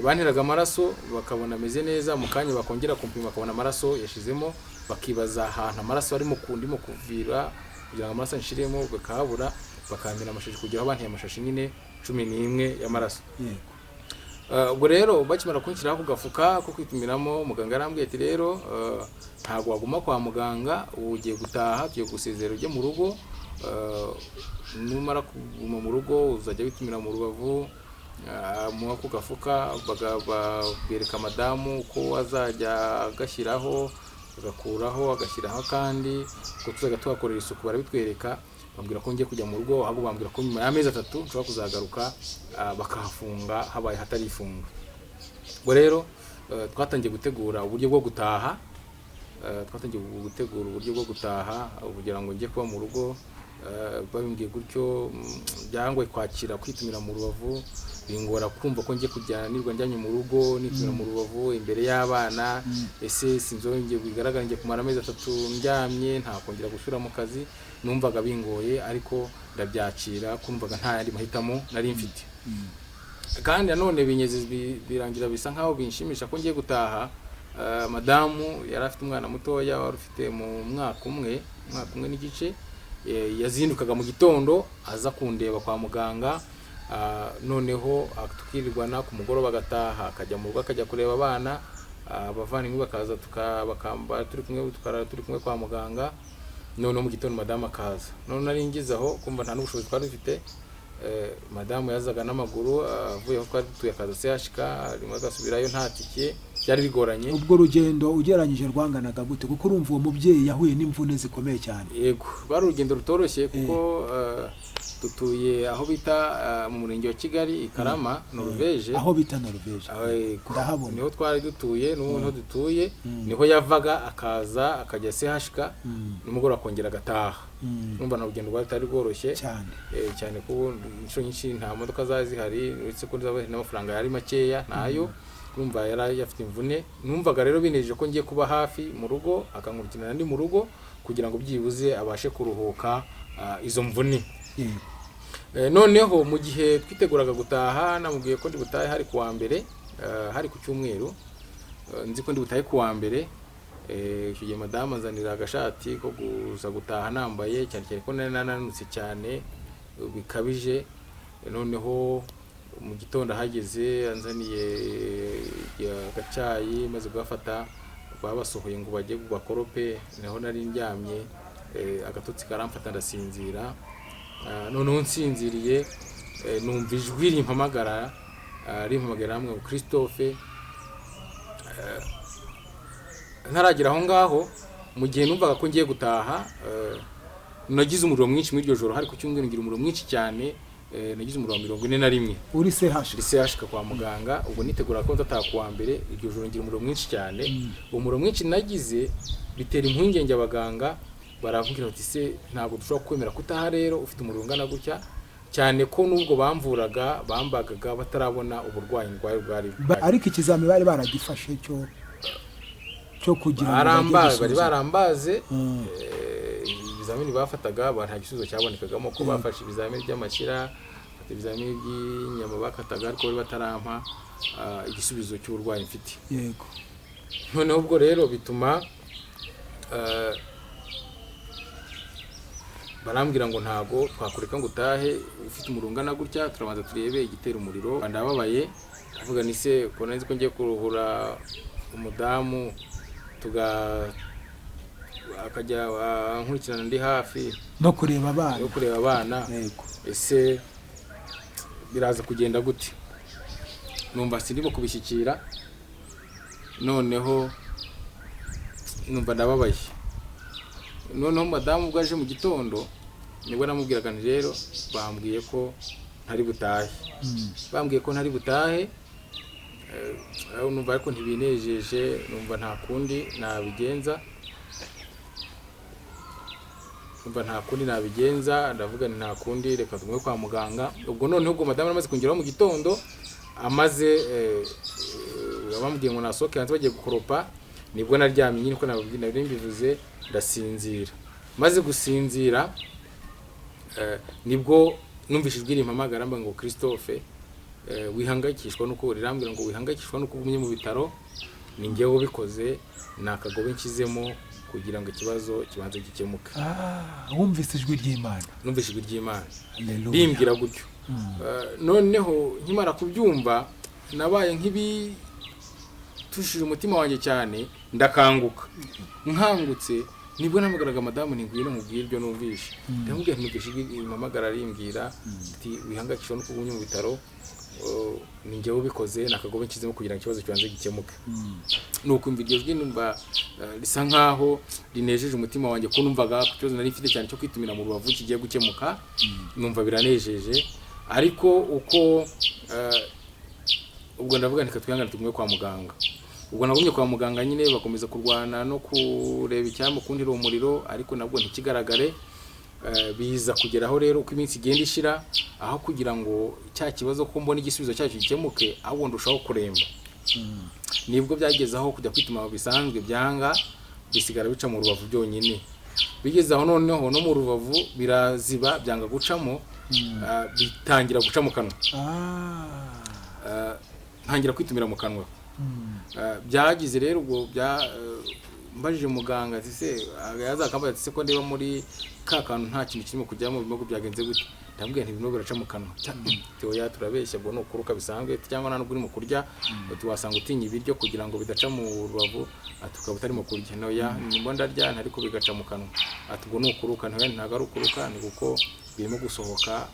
Bantiraga amaraso bakabona ameze neza, mu kanya bakongera kumpima bakabona amaraso yashizemo, bakibaza ahantu amaraso arimo kundimo kuvira kugira ngo amaraso nshiremo, bakabura bakambira amashashi kugira aho bantiye amashashi nyine 11 y'amaraso. Ubwo rero bakimara kunshyiraho ku gafuka ko kwitumiramo, muganga arambwiye ati rero ntago waguma kwa muganga, ugiye gutaha, tugiye gusezera ujye mu rugo. Numara kuguma mu rugo uzajya witumira mu rubavu, mu ako gafuka bereka madamu ko azajya agashyiraho, agakuraho, agashyiraho kandi ko tuzajya tuhakorera isuku, barabitwereka. bambwira ko ngiye kujya mu rugo, ahubwo bambwira ko nyuma y'amezi 3 nshobora kuzagaruka bakahafunga habaye hatarifunga. Ubwo rero twatangiye gutegura uburyo bwo gutaha, kugira ngo njye kuba mu rugo. Babimbwiye gutyo byangwe kwakira kwitumira mu Rubavu, bingora kumva ko ngiye kujyana nirwa njyanye mu rugo nitumira mu Rubavu imbere y'abana. Ese sinzongeye bigaragara ngiye kumara amezi 3 ndyamye, nta kongera gusubira mu kazi. Numvaga bingoye, ariko ndabyakira, kumvaga nta yandi mahitamo nari mfite. Kandi nanone binyeze birangira bisa nkaho binshimisha ko ngiye gutaha. Madamu yari afite umwana mutoya wari ufite mu mwaka umwe n'igice, yazindukaga mu gitondo aza kundeba kwa muganga, noneho tukirirwana ku mugoroba agataha akajya mu rugo akajya kureba abana, abavandimwe bakaza bakamba turi kumwe kwa muganga. Noneho mu gitondo madamu akaza, none nari ngizaho kumva nta n'ubushobozi twari dufite. Madamu yazaga n'amaguru avuye aho twari dutuye akaza CHK, rimwe agasubirayo nta tike, byari bigoranye. Ubwo rugendo ugereranyije rwanganaga gute? Kuko urumva uwo mubyeyi yahuye n'imvune zikomeye cyane. Yego, bari urugendo rutoroshye kuko dutuye aho bita mu murenge wa Kigali Ikarama, Norvege. Aho bita Norvege. Ndahabona. Niho twari dutuye, niho dutuye, niho yavaga akaza akajya CHK, nimugora kongera gataha. Numva na rugendo rwari tari rworoshye cyane kuko inshuro nyinshi nta modoka zazi zihari, uretse ko n'amafaranga yari makeya nayo. Numva yari afite imvune, numvaga rero binejeje ko ngiye kuba hafi mu rugo, akankurikirana ndi mu rugo kugira ngo byibuze abashe kuruhuka izo mvune. Noneho mu gihe twiteguraga gutaha, namubwiye ko ndi butahe hari kuwa mbere, hari ku cyumweru, nzi ko ndi butahe kuwa mbere. Icyo gihe madamu azanira agashati ko guza gutaha nambaye, cyane ko nananutse cyane bikabije. Noneho mu gitondo hageze anzaniye agacyayi, maze gufata babasohoye ngo bajye bakorope, naho nari ndyamye, agatotsi karamfata ndasinzira. Noneho nsinziriye numva ijwi rimpamagara hamwe Christophe. Ntaragira aho ngaho, mu gihe numvaga ko ngiye gutaha, nagize umuriro mwinshi muri iryo joro. Hari ku cyumweru ngira umuriro mwinshi cyane, nagize umuriro wa 41. Uri CHK kwa muganga. Ubwo nitegura ko nzataha kuwa mbere, iryo joro ngira umuriro mwinshi cyane. Umuriro mwinshi nagize bitera impungenge abaganga, baravugira bati se ntabwo dushobora kwemera kutaha rero ufite umuriro ungana gutya, cyane ko nubwo bamvuraga bambagaga batarabona uburwayi bwari. Ariko ikizami bari baragifashe cyo kugira ngo bari barambaze. Ibizamini bafataga nta gisubizo cyabonekagamo, ko bafashe ibizamini by'amashyira, ibizamini by'inyama bakataga, ariko bari batarampa igisubizo cy'uburwayi mfite. Yego. Noneho ubwo rero bituma barambwira ngo ntago twakureka ngo utahe ufite umuriro ungana gutya, turabanza turebe igitera umuriro. Ndababaye, avuga ni se ko nzi ko ngiye kuruhura umudamu, akajya nkurikirana ndi hafi no kureba abana. Ese biraza kugenda gute? Numva sindimo kubishyikira, noneho numva ndababaye. Noneho madamu ubwo aje mu gitondo, nibwo namubwiraga nti rero bambwiye ko ntari butahe. Numva ariko ntibinejeje, numva nta kundi nabigenza, ndavuga ni nta kundi, reka tumwe kwa muganga. Ubwo noneho ubwo madamu amaze kongeraho mu gitondo, bamubwiye ngo nasohoke hanze bagiye gukoropa, nibwo naryamye nyine ko nari mbivuze, ndasinzira. Maze gusinzira nibwo numvise ijwi rimpamagara ngo Christophe, wihangayikishwa nuko rirambwira ngo wihangayikishwa nuko ugumye mu bitaro, ni njyewe ubikoze, nakagobe nkizemo kugira ngo ikibazo kibanze gikemuke. Wumvise ijwi ry'Imana? Numvise ijwi ry'Imana bimbwira gutyo. Noneho nkimara kubyumva, nabaye tushije umutima wanjye cyane, ndakanguka. Nkangutse nibwo namugaraga madamu, ngwino mubwire ibyo numvishe. Ndamubwira nti ijwi rimpamagara rimbwira ati wihangayikishwa nuko ugumye mu bitaro, ni njyewe ubikoze nakagobe nshyizemo kugira ngo ikibazo cyanze gikemuke. Nukumva iryo jwi numva risa nkaho rinejeje umutima wanjye ko numvaga ku kibazo nari mfite cyane cyo kwitumira mu Rubavu kigiye gukemuka, numva biranejeje. Ariko uko ubwo ndavuga ntika twihangane tugumye kwa muganga. Ubwo nagumye kwa muganga nyine bakomeza kurwana no kureba icyamukundira umuriro, ariko nabwo ntikigaragare. Biza kugeraho rero uko iminsi igenda ishira, aho kugira ngo cya kibazo ko mbona igisubizo cyacu gikemuke, ahubwo ndushaho kuremba. Nibwo byagezaho kujya kwituma bisanzwe byanga, bisigara bica mu Rubavu byonyine. Bigeze aho noneho no mu Rubavu biraziba byanga gucamo, bitangira guca mu kanwa. Ntangira kwitumira mu kanwa. Byagize rero ubwo mbajije muganga ati se yazakambaye ati se ko ndeba muri ka kantu nta kintu kirimo kujyamo bimago byagenze gute. Ndambwiye nti bino biraca mu kanwa. Teoya turabeshya bwo no kuruka bisanzwe cyangwa nta nubwo urimo kurya, tuwasanga utinya ibiryo kugira ngo bidaca mu Rubavu, atukaba utarimo kurya. Noya nimba ndarya ariko bigaca mu kanwa. Atubwo no kuruka ntago ari ukuruka, ni kuko birimo gusohoka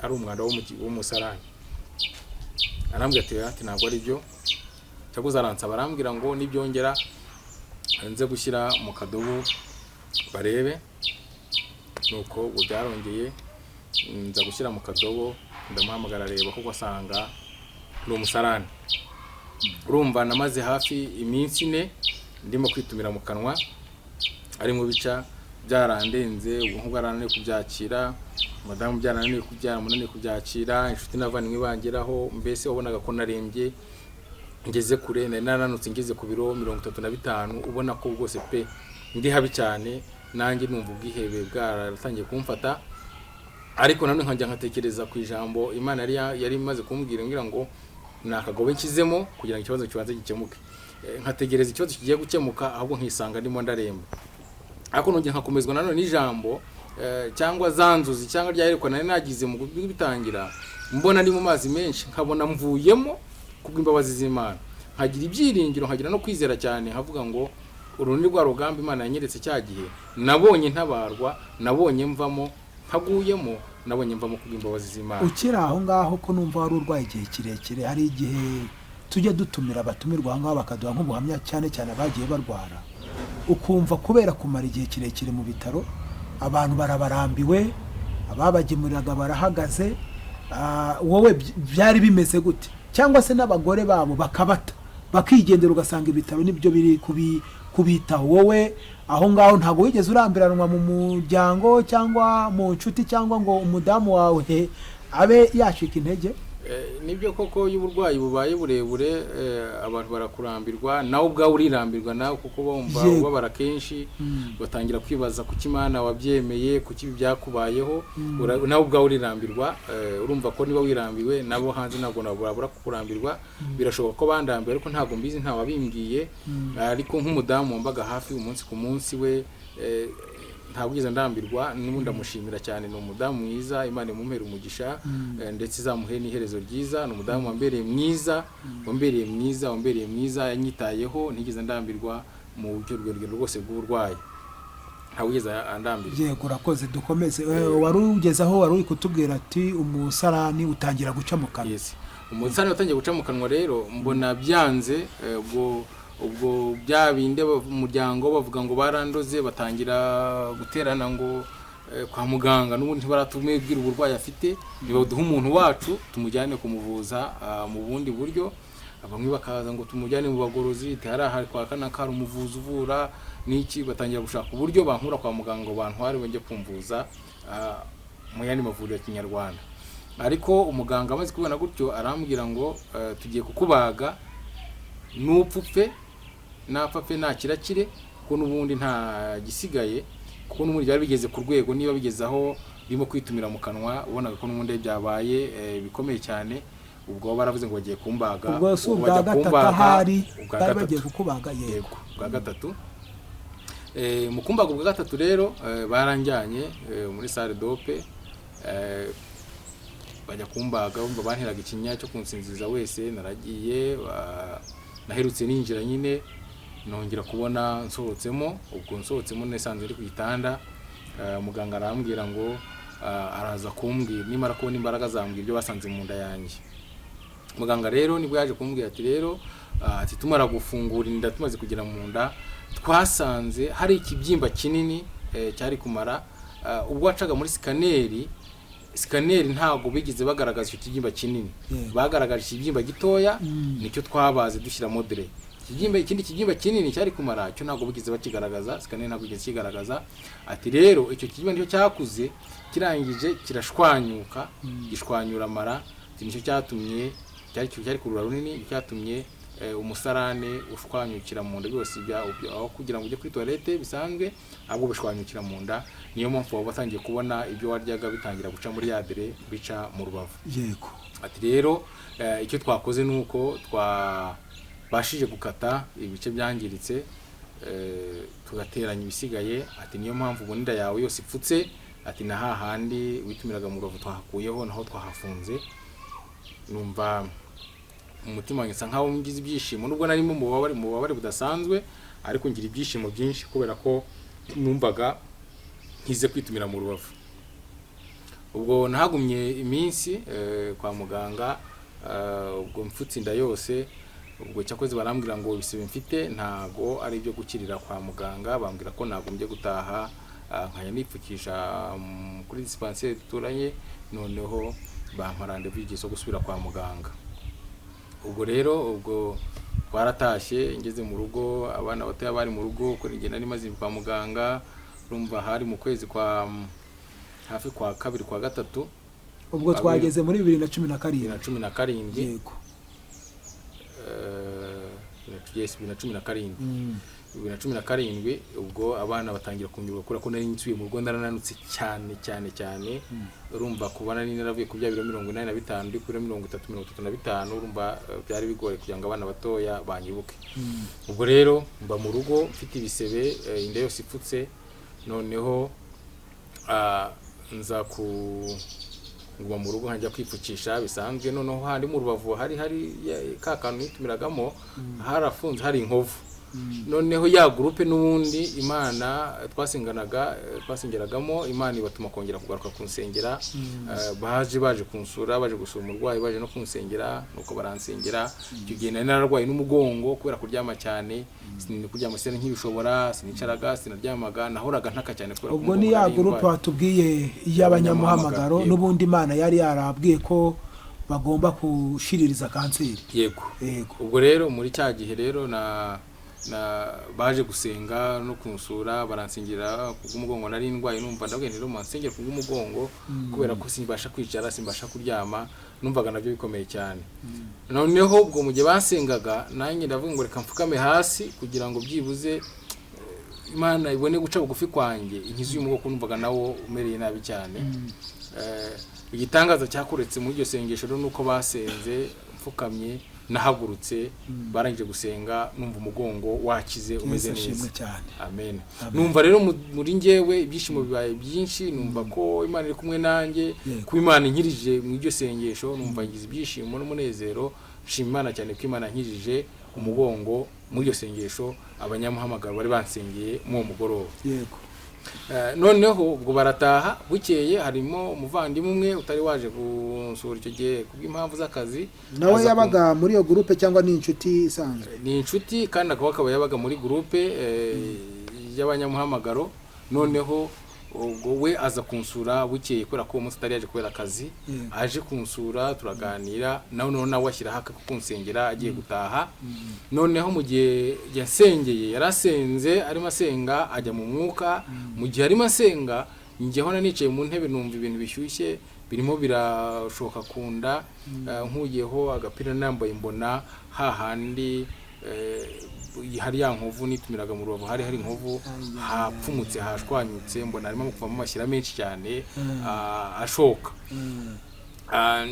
ari umwanda w'umusarani. Arambwira ati ntabwo ari byo. Cyaguze aransaba arambwira ngo nibyongera nze gushyira mu kadobo barebe. Nuko ubwo byarongeye nza gushyira mu kadobo, ndamuhamagara areba kuko asanga ni umusarani. Urumva namaze hafi iminsi 4 ndimo kwitumira mu kanwa, ari mu bica byarandenze. Ubwo bwarananiye kubyakira, madamu byarananiye munani kubyakira, inshuti n'abavandimwe bangeraho, mbese wabonaga ko narembye ngeze kure, narananutse ngeze ku biro 35. Ubona ko rwose pe ndi habi cyane, nanjye numva ubwihebe bwaratangiye kumfata. Ariko nanone nkajya nkatekereza ku ijambo Imana yari imaze kumbwira ngira ngo nakagobe nshyizemo kugira ngo ikibazo kibanze gikemuke. Nkategereza ikibazo kigiye gukemuka, ahubwo nkisanga ndimo ndaremba. Ariko nongeye nkakomezwa nanone n'ijambo cyangwa zanzuzi cyangwa ryaherekwa nari nagize mu bitangira, mbona ndi mu mazi menshi, nkabona mvuyemo kubw'imbabazi z'Imana, nkagira ibyiringiro, nkagira no kwizera cyane, havuga ngo urunini rwa rugamba Imana yanyeretse cya gihe, nabonye ntabarwa, nabonye mvamo, nkaguyemo, nabonye mvamo kubw'imbabazi z'Imana. Ukiri aho ngaho ko numva wari urwaye igihe kirekire, hari igihe tujya dutumira abatumirwa aho ngaho bakaduha nk'ubuhamya cyane cyane abagiye barwara, ukumva kubera kumara igihe kirekire mu bitaro abantu barabarambiwe, ababagemuriraga barahagaze. Wowe byari bimeze gute? Cyangwa se n'abagore babo bakabata bakigendera, ugasanga ibitaro nibyo biri kubitaho. Wowe aho ngaho ntabwo wigeze urambiranwa mu muryango cyangwa mu nshuti, cyangwa ngo umudamu wawe abe yacika intege? Nibyo koko y'uburwayi bubaye burebure, abantu barakurambirwa, nawe ubwawe urirambirwa nawe kuko bumva ubabara kenshi, batangira kwibaza kuki Imana wabyemeye, kuki byakubayeho, nawe ubwawe urirambirwa. Urumva ko niba wirambiwe nabo hanze ntabwo nabura kukurambirwa. Birashoboka ko bandambiwe ariko ntabwo mbizi, nta wabimbwiye. Ariko nk'umudamu wambaga hafi umunsi ku munsi we, ntabwo ugeze ndambirwa. N'ubundi ndamushimira cyane, ni umudamu mwiza, Imana imumpere umugisha ndetse izamuhe n'iherezo ryiza. Ni umudamu wambereye mwiza, yanyitayeho, ntigeze ndambirwa mu buryo rwego rwose bw'uburwayi, ntabwo ugeze andambirwa. Yego, urakoze. Dukomeze. Wari ugeze aho wari uri kutubwira ati umusarani utangira guca mu kanwa. Yes, umusarani utangiye guca mu kanwa rero mbona byanze. Ubwo bya binde umuryango bavuga ngo barandoze, batangira guterana ngo kwa muganga n'ubundi baratumubwira uburwayi afite, nibaduha umuntu wacu tumujyane kumuvuza mu bundi buryo. Bamwe bakaza ngo tumujyane mu bagorozi, hari ahari kwa kanakara umuvuzi uvura n'iki. Batangira gushaka uburyo bankura kwa muganga ngo bantware bajye kumvuza mu yandi mavuriro ya Kinyarwanda. Ariko umuganga amaze kubona gutyo arambwira ngo tugiye kukubaga, nupfupfe napfape nta kirakire, kuko n'ubundi nta gisigaye, kuko n'ubundi byari bigeze ku rwego niba bigeze aho birimo kwitumira mu kanwa, ubonaga ko n'ubundi byabaye bikomeye cyane. Ubwo baravuze ngo bagiye kumbaga. Ubwo si ubwa gatatu ahari bari bagiye kukubaga? Yego, ubwa gatatu. Mu kumbaga ubwa gatatu rero baranjyanye muri salle dope, bajya kumbaga. Bumva banteraga ikinya cyo kunsinziza wese. Naragiye, naherutse ninjira nyine, nongera kubona nsohotsemo. Ubwo nsohotsemo nesanze ari ku gitanda, muganga arambwira ngo araza kumbwira nimara kubona imbaraga zambwira ibyo basanze mu nda yanjye. Muganga rero nibwo yaje kumbwira ati rero ati tumara gufungura inda tumaze kugera mu nda twasanze hari ikibyimba kinini cyari kumara. Ubwo wacaga muri sikaneri ntago bigeze bagaragaza icyo kibyimba kinini, bagaragaje ikibyimba gitoya nicyo twabaze dushyira modere. Ikindi kibyimba kinini cyari kumara cyo ntago bigeze bakigaragaza, sikaneri ntago bigeze kigaragaza. Ati rero icyo kibyimba nicyo cyakuze kirangije kirashwanyuka, gishwanyura amara, nicyo cyatumye cyari kurura runini, cyatumye umusarane ushwanyukira mu nda byose aho kugira ngo ujye kuri toilette bisanzwe ahubwo bishwanyukira mu nda. Niyo mpamvu waba watangiye kubona ibyo waryaga bitangira guca muri yadere bica mu rubavu. Yego. Ati rero icyo twakoze nuko twabashije gukata ibice byangiritse tugateranya ibisigaye. Ati niyo mpamvu ubu inda yawe yose ipfutse. Ati na hahandi witumiraga mu rubavu twahakuyeho naho twahafunze. Numva umutima wanjye nkaho ngize ibyishimo, nubwo narimo mu bubabare budasanzwe, ariko ngira ibyishimo byinshi kubera ko numvaga nkize kwitumira mu rubavu. Ubwo nahagumye iminsi kwa muganga, ubwo mfutse inda yose. Ubwo cyakoze barambwira ngo ibisebe mfite ntago ari ibyo gukirira kwa muganga, bambwira ko nagombye gutaha nkaya nipfukisha kuri dispensaire duturanye, noneho bampa rendez-vous igihe cyo gusubira kwa muganga. Ubwo rero twaratashye, ngeze mu rugo abana batoya bari mu rugo kuri njye nari maze kwa muganga. Urumva hari mu kwezi kwa hafi kwa kabiri kwa gatatu. Ubwo twageze muri 2017. Yego. 2017 ubwo abana batangira kunyurwa kura ko nari nsuye mu Rwanda narananutse cyane. Urumva kubana ni naravuye ku bya 185 ndi kuri 3335. Urumva byari bigoye kugira ngo abana batoya banyibuke. Ubwo rero mba mu rugo mfite ibisebe, inda yose ipfutse. Noneho nza nguma mu rugo nkajya kwipfukisha bisanzwe. Noneho handi mu rubavu hari ka kantu nitumiragamo harafunze, hari inkovu. Noneho ya groupe n'ubundi Imana twasengeragamo, Imana ibatuma kongera kugaruka kunsengera. baje kunsura, baje gusura umurwayi, baje no kunsengera, nuko baransengera. Icyo gihe nari nararwaye n'umugongo kubera kuryama cyane, sinini kuryama cyane nk'ibishobora, sinicaraga, sinaryamaga, nahoraga ntaka cyane kubera. Ubwo ni ya groupe watubwiye y'abanyamuhamagaro n'ubundi Imana yari yarabwiye ko bagomba kushiririza kanseri. Yego. Ubwo rero muri cya gihe rero baje gusenga no kunsura, baransengera kubw'umugongo nari ndwaye. Numva ndabwiye rero mansengera kubw'umugongo kubera ko simbasha kwicara, simbasha kuryama, numvaga nabyo bikomeye cyane. Noneho ubwo mu gihe basengaga nanjye ndavuga ngo reka mfukame hasi kugira ngo byibuze Imana ibone guca bugufi kwanjye, inkizi y'umugongo numvaga nawo umereye nabi cyane. Igitangaza cyakuretse muri iryo sengesho nuko basenze mfukamye, nahagurutse, barangije gusenga, numva umugongo wakize umeze neza. Amen. Numva rero muri njyewe ibyishimo bibaye byinshi, numva ko Imana iri kumwe nanjye, ko Imana inkirije mu iryo sengesho. Numva ngize ibyishimo n'umunezero, nshima Imana cyane ko Imana inkirije umugongo muri iryo sengesho abanyamuhamagaro bari bansengeye mu mugoroba. Yego. Noneho ubwo barataha, bukeye harimo umuvandimwe umwe utari waje kunsura icyo gihe kubw'impamvu z'akazi. Nawe yabaga muri iyo groupe cyangwa ni inshuti isanzwe? Ni inshuti, kandi akaba yabaga muri groupe y'abanyamuhamagaro. Noneho ubwo we aza kunsura bukeye kubera ko umunsi atari yaje kubera akazi. Aje kunsura turaganira, nawe washyira haka kunsengera agiye gutaha. Noneho mu gihe yasengeye, yarasenze arimo asenga ajya mu mwuka. Mu gihe arimo asenga njyeho nanicaye mu ntebe numva ibintu bishyushye birimo birashoka kunda, nkuyeho agapira nambaye mbona hahandi hari ya nkovu nitumiraga mu rubavu, hari inkovu hapfumutse hashwanyutse, mbona harimo kuvamo amashyira menshi cyane ashoka.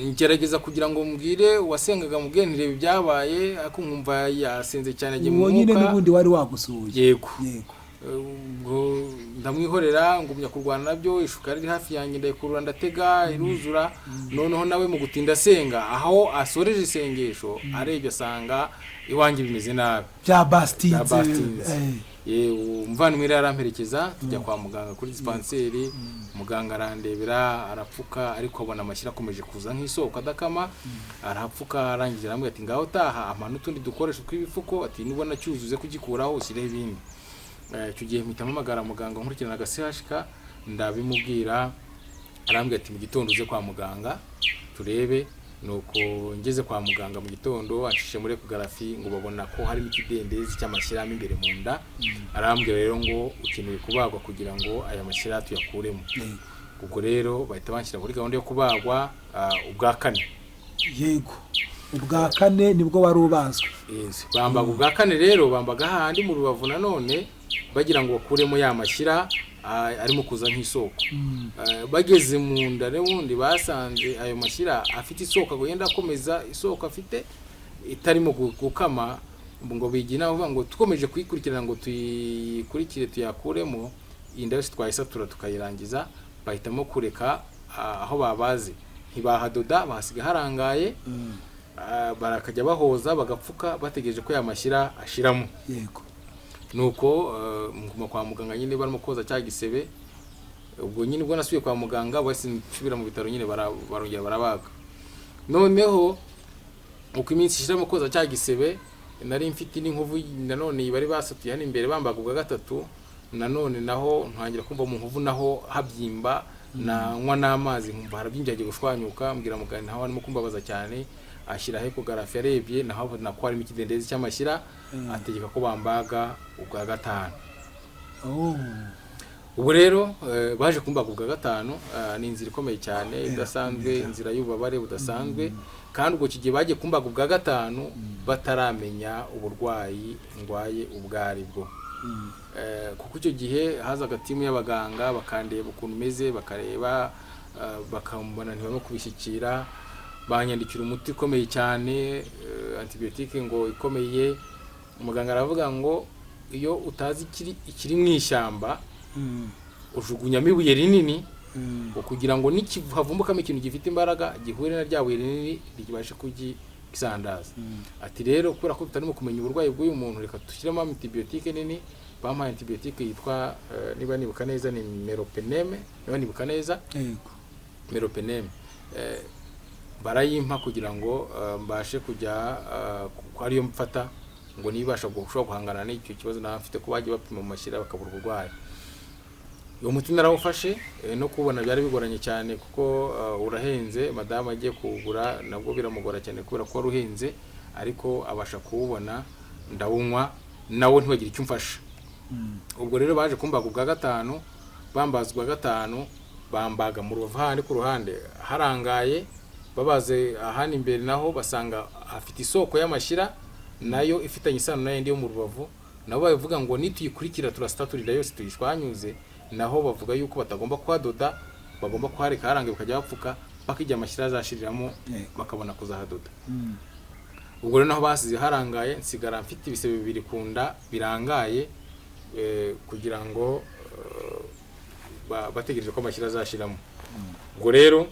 Ngerageza kugira ngo mbwire uwasengaga mu bwenire byabaye, akumva yasenze cyane agiye mu mwuka. Nyine n'ubundi wari wagusuye. Yego. ubwo ndamwihorera ngumya kurwana nabyo, ishuka riri hafi yanjye ndayikurura ndatega iruzura. Noneho nawe mu gutinda asenga, aho asoreje isengesho arebye asanga iwanjye bimeze nabi, bya bastinze. umuvandimwe rero yaramperekeza tujya kwa muganga kuri dispanseri. Muganga arandebera arapfuka, ariko abona amashyira akomeje kuza nk'isoko adakama. Arapfuka arangije arambwira ati ngaho taha ampa n'utundi dukoresho tw'ibifuko, ati nubona cyuzuze kugikuraho usireho ibindi. Icyo gihe mpitamo amagara muganga nkurikirana agasihashika, ndabimubwira. Arambwira ati mu gitondo uze kwa muganga turebe. Nuko ngeze kwa muganga mu gitondo acishe muri ekogarafi ngo babona ko harimo ikidendezi cy'amashyiramo imbere mu nda. Arambwira rero ngo ukeneye kubagwa kugira ngo aya mashyira tuyakuremo. Ubwo rero bahita banshyira muri gahunda yo kubagwa ubwa kane. Yego, ubwa kane nibwo wari ubazwe. Bambaga ubwa kane rero, bambaga handi mu Rubavu nanone bagira ngo bakuremo ya mashyira arimo kuza nk'isoko. Bageze mu nda rero ubundi basanze ayo mashyira afite isoko, agenda akomeza isoko afite itarimo gukama. Ngo bigina bavuga ngo tukomeje kuyikurikirana ngo tuyikurikire tuyakuremo, inda yose twayisatura tukayirangiza. Bahitamo kureka aho babaze, ntibahadoda, bahasiga harangaye. Barakajya bahoza bagapfuka bategereje ko ya mashyira ashiramo. Yego. Nuko nguma kwa muganga nyine barimo koza cya gisebe. Ubwo nyine ubwo nasubiye kwa muganga bose nsubira mu bitaro nyine barongera barabaga. Noneho uko iminsi ishira mu koza cya gisebe, nari mfite n'inkovu nanone bari basatuye hano imbere bambaga ubwa gatatu. Nanone naho ntangira kumva mu nkovu naho habyimba, nanywa n'amazi nkumva harabyinjaje gushwanyuka. Mbwira muganga naho arimo kumbabaza cyane, ashyira ekogarafi yarebye naho abona ko harimo ikidendezi cy'amashyira. Ategeka ko bambaga ubwa gatanu. Ubwo rero baje kumbaga ubwa gatanu. Ni inzira ikomeye cyane idasanzwe, inzira y'ububabare budasanzwe. Kandi ubwo kigiye bagiye kumbaga ubwa gatanu bataramenya uburwayi ndwaye ubwo aribwo. Kuko icyo gihe hazaga timu y'abaganga bakandeba ukuntu meze, bakareba bakambona ntibamo kubishyikira. Banyandikira umuti ukomeye cyane, antibiyotike ngo ikomeye. Umuganga aravuga ngo iyo utazi ikiri mu ishyamba ujugunyamo ibuye rinini kugira ngo nikihavumbukamo ikintu gifite imbaraga gihure na rya buye rinini ribashe kugisandaza. Ati rero kubera ko tutarimo kumenya uburwayi bw'uyu muntu, reka dushyiremo antibiyotike nini. Bampaye antibiyotike yitwa niba nibuka neza ni meropeneme, niba nibuka neza meropeneme. Barayimpa kugira ngo mbashe kujya ko ariyo mfata ngo nibasha guhangana n'icyo kibazo nafite, ko bagiye bapima mu mashyira bakabura uburwayi. Uwo muti narawufashe, no kubona byari bigoranye cyane kuko urahenze. Madamu agiye kuwugura nabwo biramugora cyane kubera ko waruhenze, ariko abasha kuwubona ndawunywa nawo ntibagira icyo umfasha. Ubwo rero baje kumbaga ubwa gatanu, bambazwa gatanu, bambaga mu Rubavu handi ku ruhande harangaye. Babaze ahandi imbere naho basanga afite isoko y'amashyira nayo ifitanye isano n'ayandi yo mu Rubavu. Nabo bavuga ngo nituyikurikira turasitaturira yose tuyishwanyuze. Naho bavuga yuko batagomba kuhadoda, bagomba kuhareka harangaye bakajya bapfuka bakijya amashyira azashiriramo bakabona kuzahadoda. Ubwo rero naho basize harangaye, nsigara mfite ibisebe bibiri ku nda birangaye, kugira ngo bategereje ko amashyira azashiramo. Ubwo rero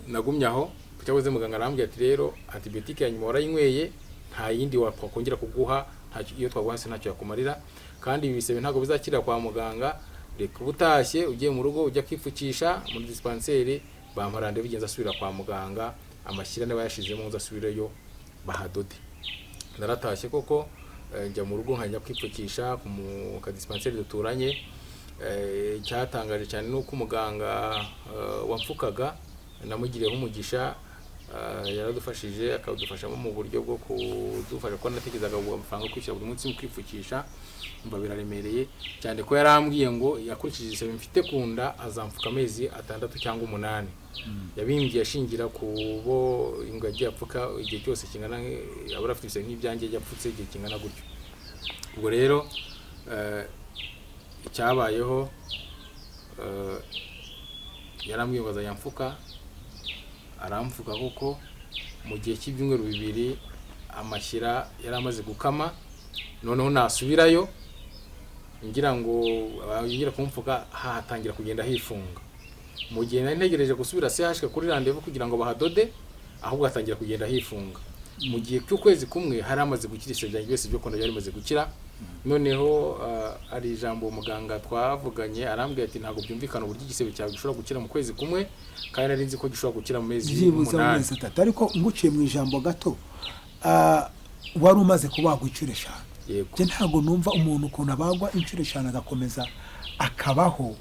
nagumye aho, cyabuze muganga arambwira ati rero antibiyotike ya nyuma warayinyweye, nta yindi wakongera kuguha, iyo twaguhanse ntacyo yakumarira, kandi ibi bisebe ntabwo bizakira kwa muganga. Reka ubutashye ugiye mu rugo ujya kwipfukisha muri dispanseri, bamparande bigenza asubira kwa muganga, amashyira n'abayashizemo nzasubireyo bahadode. Naratashye koko njya mu rugo nkajya kwipfukisha mu kadispanseri duturanye. Cyatangaje cyane nuko umuganga wamfukaga namugiriyeho umugisha, yaradufashije akadufashamo mu buryo bwo kudufasha ko natekerezaga amafaranga yo kwishyura buri munsi mu kwipfukisha. Mba biraremereye cyane ko yarambwiye ngo yakurikije isebe mfite kunda azamfuka amezi 6 cyangwa 8. Yabimbwiye ashingira ku bo ingagi yapfuka igihe cyose kingana, abura afite ibise nk'ibyanjye yapfutse igihe kingana gutyo. Ubwo rero cyabayeho, yarambwiye ngo azayamfuka, aramfuka kuko mu gihe cy'ibyumweru 2 amashyira yaramaze gukama. Noneho nasubirayo ngira ngo yongera kumupfuka hatangira kugenda hifunga. Mu gihe nari ntegereje gusubira CHK kuri rendez-vous kugira ngo bahadode, ahubwo hatangira kugenda hifunga. Mu gihe cy'ukwezi kumwe hari amaze gukira isebyanjye byose byo kondo yari maze gukira. Noneho ari ijambo umuganga twavuganye arambwiye ati ntago byumvikana uburyo igisebe cyawe gishobora gukira mu kwezi kumwe, kandi nari nzi ko gishobora gukira mu mezi 8. Ariko nguciye mu ijambo gato, wari umaze kubagwa inshuro 5. Yego. Je ntago numva umuntu ukuntu abagwa inshuro 5 agakomeza akabaho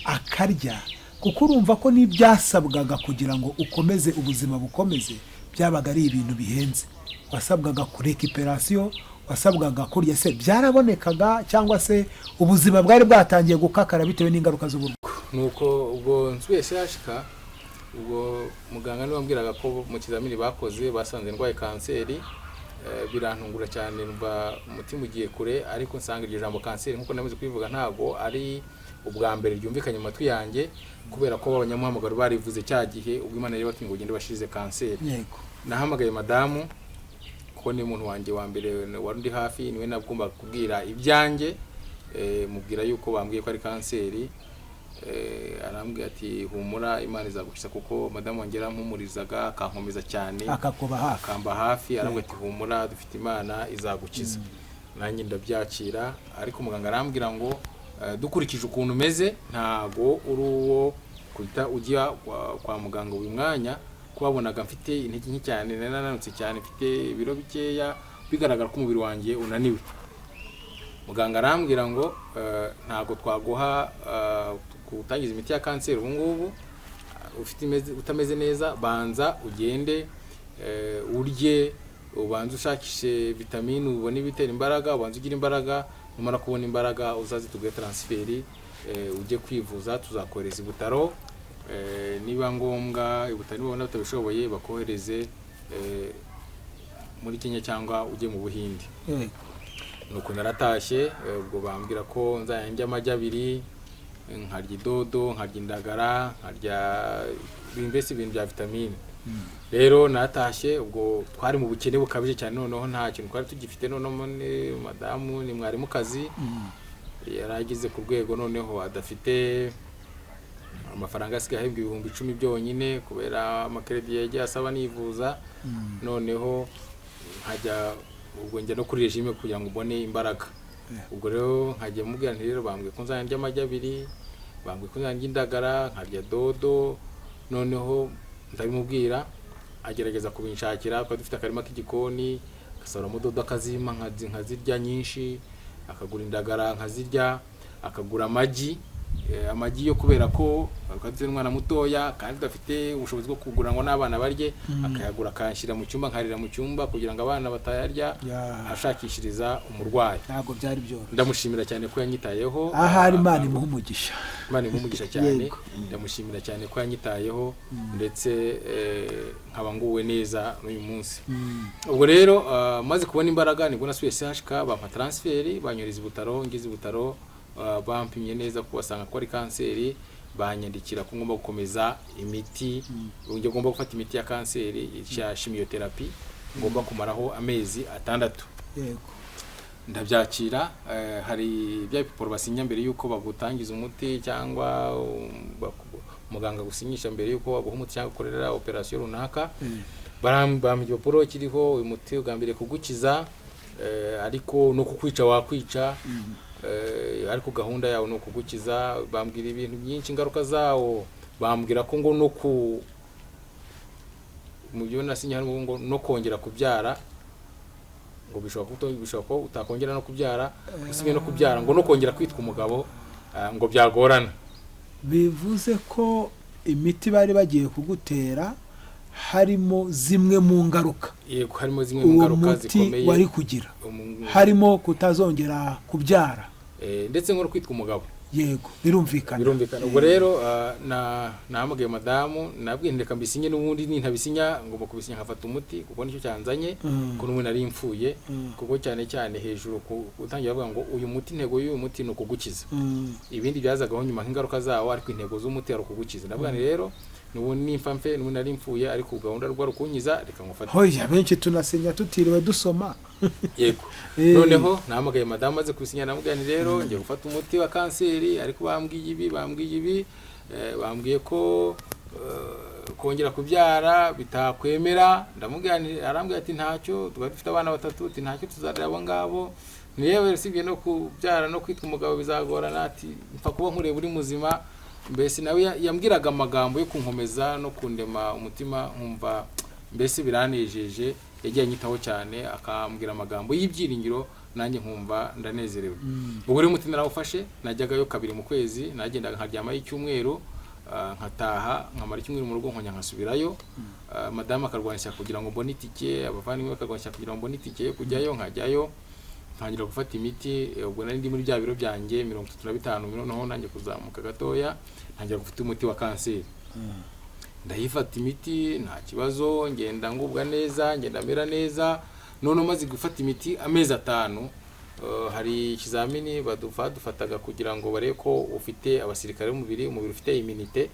akarya, kuko urumva ko n'ibyasabwaga kugira ngo ukomeze ubuzima bukomeze byabaga ari ibintu bihenze. Wasabwaga kurekiperasiyo, wasabwaga kurya, se byarabonekaga cyangwa se ubuzima bwari bwatangiye gukakara bitewe n'ingaruka z'uburwayi? Nuko ubwo nsuye CHK, ubwo muganga niwe wambwiraga ko mu kizamini bakoze basanze ndwaye kanseri. Birantungura cyane, numva umutima ugiye kure, ariko nsanga iryo jambo kanseri nkuko namaze kwivuga ntago ari ubwa mbere ryumvikanye mu matwi yanjye, kubera ko abanyamuhamagaro barivuze cya gihe ubwo Imana yari batingo gende bashirize kanseri. Yego. Nahamagaye madamu kuko ni umuntu wanjye wa mbere wari ndi hafi, niwe nagomba kubwira ibyanjye, mubwira yuko bambwiye ko ari kanseri. Arambwiye ati humura Imana izagukiza, kuko madamu wanjye yarampumurizaga akankomeza cyane, akamba hafi. Arambwiye ati humura dufite Imana izagukiza. Nanjye ndabyakira, ariko muganga arambwira ngo dukurikije ukuntu umeze ntago uri uwo kuita ujya kwa muganga uyu mwanya, kubabonaga mfite intege nke cyane, nananutse cyane, mfite ibiro bikeya, bigaragara ko umubiri wanjye unaniwe. Muganga arambwira ngo ntago twaguha kutangiza imiti ya kanseri ubu ngubu, utameze neza, banza ugende urye, ubanza ushakishe vitamine, ubone ibitera imbaraga, ubanza ugira imbaraga, numara kubona imbaraga uzaze tuguhe transferi, ujye kwivuza, tuzakohereza ibutaro, niba ngombwa ibutaro nibona utabishoboye bakohereze muri Kenya cyangwa ujye mu Buhindi. Nuko naratashye, ubwo bambwira ko nzajya amajya 2, nkarya idodo, nkarya indagara, nkarya ibintu bya vitamine. Rero natashye, ubwo twari mu bukene bukabije cyane, noneho nta kintu twari tugifite. Noneho madamu ni mwarimu kazi, yaragize ku rwego noneho adafite amafaranga asigaye ahembwa ibihumbi 10 byonyine, kubera amakredi yagiye asaba nivuza. Noneho nkajya ubwo njya no kuri regime kugira ngo ubone imbaraga. Ubwo rero nkajya mubwira nti rero bambwiye ko nzajya amajya 2, bambwiye ko nzajya indagara, nkarya dodo. Noneho ndabimubwira, agerageza kubinshakira, kwa dufite akarima k'igikoni, gasara dodo akazima nkazirya nyinshi, akagura indagara nkazirya, akagura amagi yo kubera ko akadufite umwana mutoya kandi dafite ubushobozi bwo kugura ngo n'abana barye, akayagura akanshyira mu cyumba, nkarira mu cyumba kugira ngo abana batayarya, ashakishiriza umurwayi. Ntabwo byari byoroshye. Ndamushimira cyane ko yanyitayeho. Ahari Imana imuhumugisha. Imana imuhumugisha cyane. Ndamushimira cyane ko yanyitayeho, ndetse nkaba nguwe neza n'uyu munsi. Ubwo rero maze kubona imbaraga nibwo nasuye CHK, bampa transferi, banyuriza ibutaro, ngize ibutaro, bampimye neza ko basanga ko ari kanseri, banyandikira ko ngomba gukomeza imiti, unge ngomba gufata imiti ya kanseri ya chimiotherapy, ngomba kumaraho amezi 6. Yego. Ndabyakira. Hari bya biporo basinya mbere yuko bagutangiza umuti, cyangwa muganga gusinyisha mbere yuko baguha umuti cyangwa gukorera operation runaka. Bambye igipapuro kiriho uyu muti ugambiriye kugukiza, ariko no kukwica wakwica. Ariko gahunda yawe no kugukiza. Bambwira ibintu byinshi, ingaruka zawo, bambwira ko ngo no ku mu byo nasinya ngo no kongera kubyara, ngo bishobora ko utakongera no kubyara, usibye no kubyara ngo no kongera kwitwa umugabo, ngo byagorana. Bivuze ko imiti bari bagiye kugutera harimo zimwe mu ngaruka. Yego, harimo zimwe mu ngaruka zikomeye wari kugira, harimo kutazongera kubyara, ndetse no kwitwa umugabo. Yego, birumvikana. Ubwo rero nahamagaye madamu, nabwiye ndeka mbisinye, n'ubundi nintabisinya ngomba kubisinya nkafata umuti, kuko nicyo cyanzanye, ko n'ubu nari mfuye, kuko cyane cyane hejuru utangiye bavuga ngo uyu muti, intego y'uyu muti ni ukugukiza. Ibindi byazagaho nyuma nk'ingaruka zawo, ariko intego z'umuti ari ukugukiza. Nabwo rero nubu nimfa mfe nubu nari mfuye ariko gahunda rwa rukunyiza reka ngufate. hoya benshi tunasenya tutiriwe dusoma. Yego. Noneho nahamagaye madamu aze kusinya namubwira nti rero ngiye gufata umuti wa kanseri ariko bambwiye ibi bambwiye ko kongera kubyara bitakwemera. Ndamubwira nti arambwira ati ntacyo tuba dufite abana batatu ati ntacyo tuzarira abo ngabo niyewe sibye no kubyara no kwitwa umugabo bizagorana ati mpfa kuba nkure buri muzima. Mbese nawe yambwiraga amagambo yo kunkomeza no kundema umutima nkumva mbese biranejeje. Yagiye nyitaho cyane akambwira amagambo y'ibyiringiro nanjye nkumva ndanezerewe. Ubwo rero umuti narawufashe najyagayo 2 mu kwezi nagendaga nkaryama y'icyumweru nkataha nkamara icyumweru mu rugo nkonya nkasubirayo. Madame akarwanisha kugira ngo mbone itike abavandimwe bakarwanisha kugira ngo mbone itike yo kujyayo nkajyayo ntangira gufata imiti. Ubwo nari ndi muri bya biro byanjye 35 noneho nanjye kuzamuka gatoya ntangira gufata umuti wa kanseri. Ndayifata imiti nta kibazo ngenda ngubwa neza ngenda mera neza. None maze gufata imiti amezi 5 hari ikizamini dufataga kugira ngo barebe ko ufite abasirikare umubiri ufite immunite.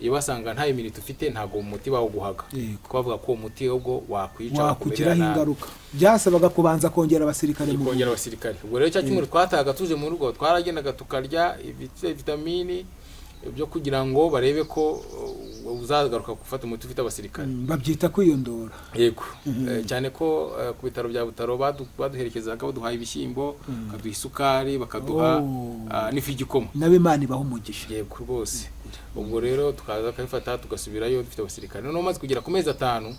Iyo basanga nta immunite ufite ntago umuti bawuguhaga ko bavuga ko umuti ubwo wakwica kugira ingaruka. Byasabaga kubanza kongera abasirikare mu kongera abasirikare. Ubwo rero cya kimwe twataga tuje mu rugo twaragendaga tukarya vitamini byo kugira ngo barebe ko uzagaruka gufata umuti ufite abasirikare. Babyita kwiyondora. Yego. Cyane ko ku bitaro bya Butaro baduherekezaga baduhaye ibishyimbo kaduha isukari bakaduha n'ifu y'igikoma. Nabe Imana ibaho umugisha. Yego rwose. Ubwo rero tukaza kayifata tugasubirayo dufite abasirikare. None maze kugera ku mezi 5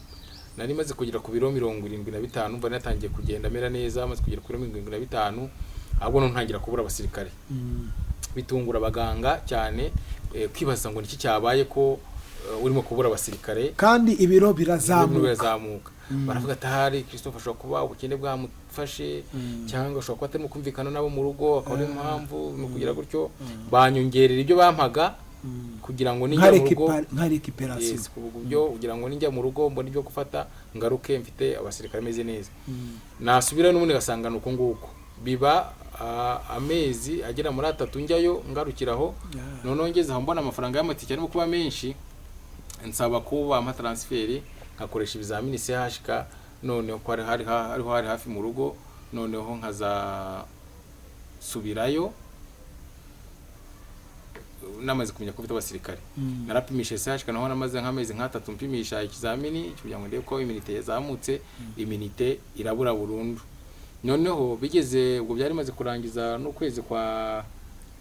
nari maze kugera ku biro 75 mva natangiye kugenda mera neza. Maze kugera ku biro 75 ahubwo no ntangira kubura abasirikare. Bitungura abaganga cyane kwibaza ngo niki cyabaye ko urimo kubura abasirikare kandi ibiro birazamuka. Baravuga ati hari Christophe ashobora kuba ubukene bwamufashe cyangwa ashobora kuba atarimo kumvikana nabo mu rugo akaba ari impamvu no kugira gutyo banyongerera ibyo bampaga kugira ngo ninjya mu rugo nka recuperation byo kugira ngo ninjya mu rugo mbone ibyo gufata ngaruke mfite abasirikare meze neza. Nasubira n'ubundi gasanga nuko nguko biba amezi agera muri 3 njyayo ngarukiraho. None ngeze aho mbona amafaranga y'amatike arimo kuba menshi nsaba kuba ama transfert ngakoresha ibizamini CHK. None ko hari hafi mu rugo noneho nkaza subirayo namaze kumenya ko mfite abasirikare. Narapimisha CHK naho namaze nk'amezi 3 mpimisha ikizamini kugira ngo ndebe ko immunite yazamutse. Immunite irabura burundu. Noneho bigeze ubwo byari maze kurangiza no kwezi kwa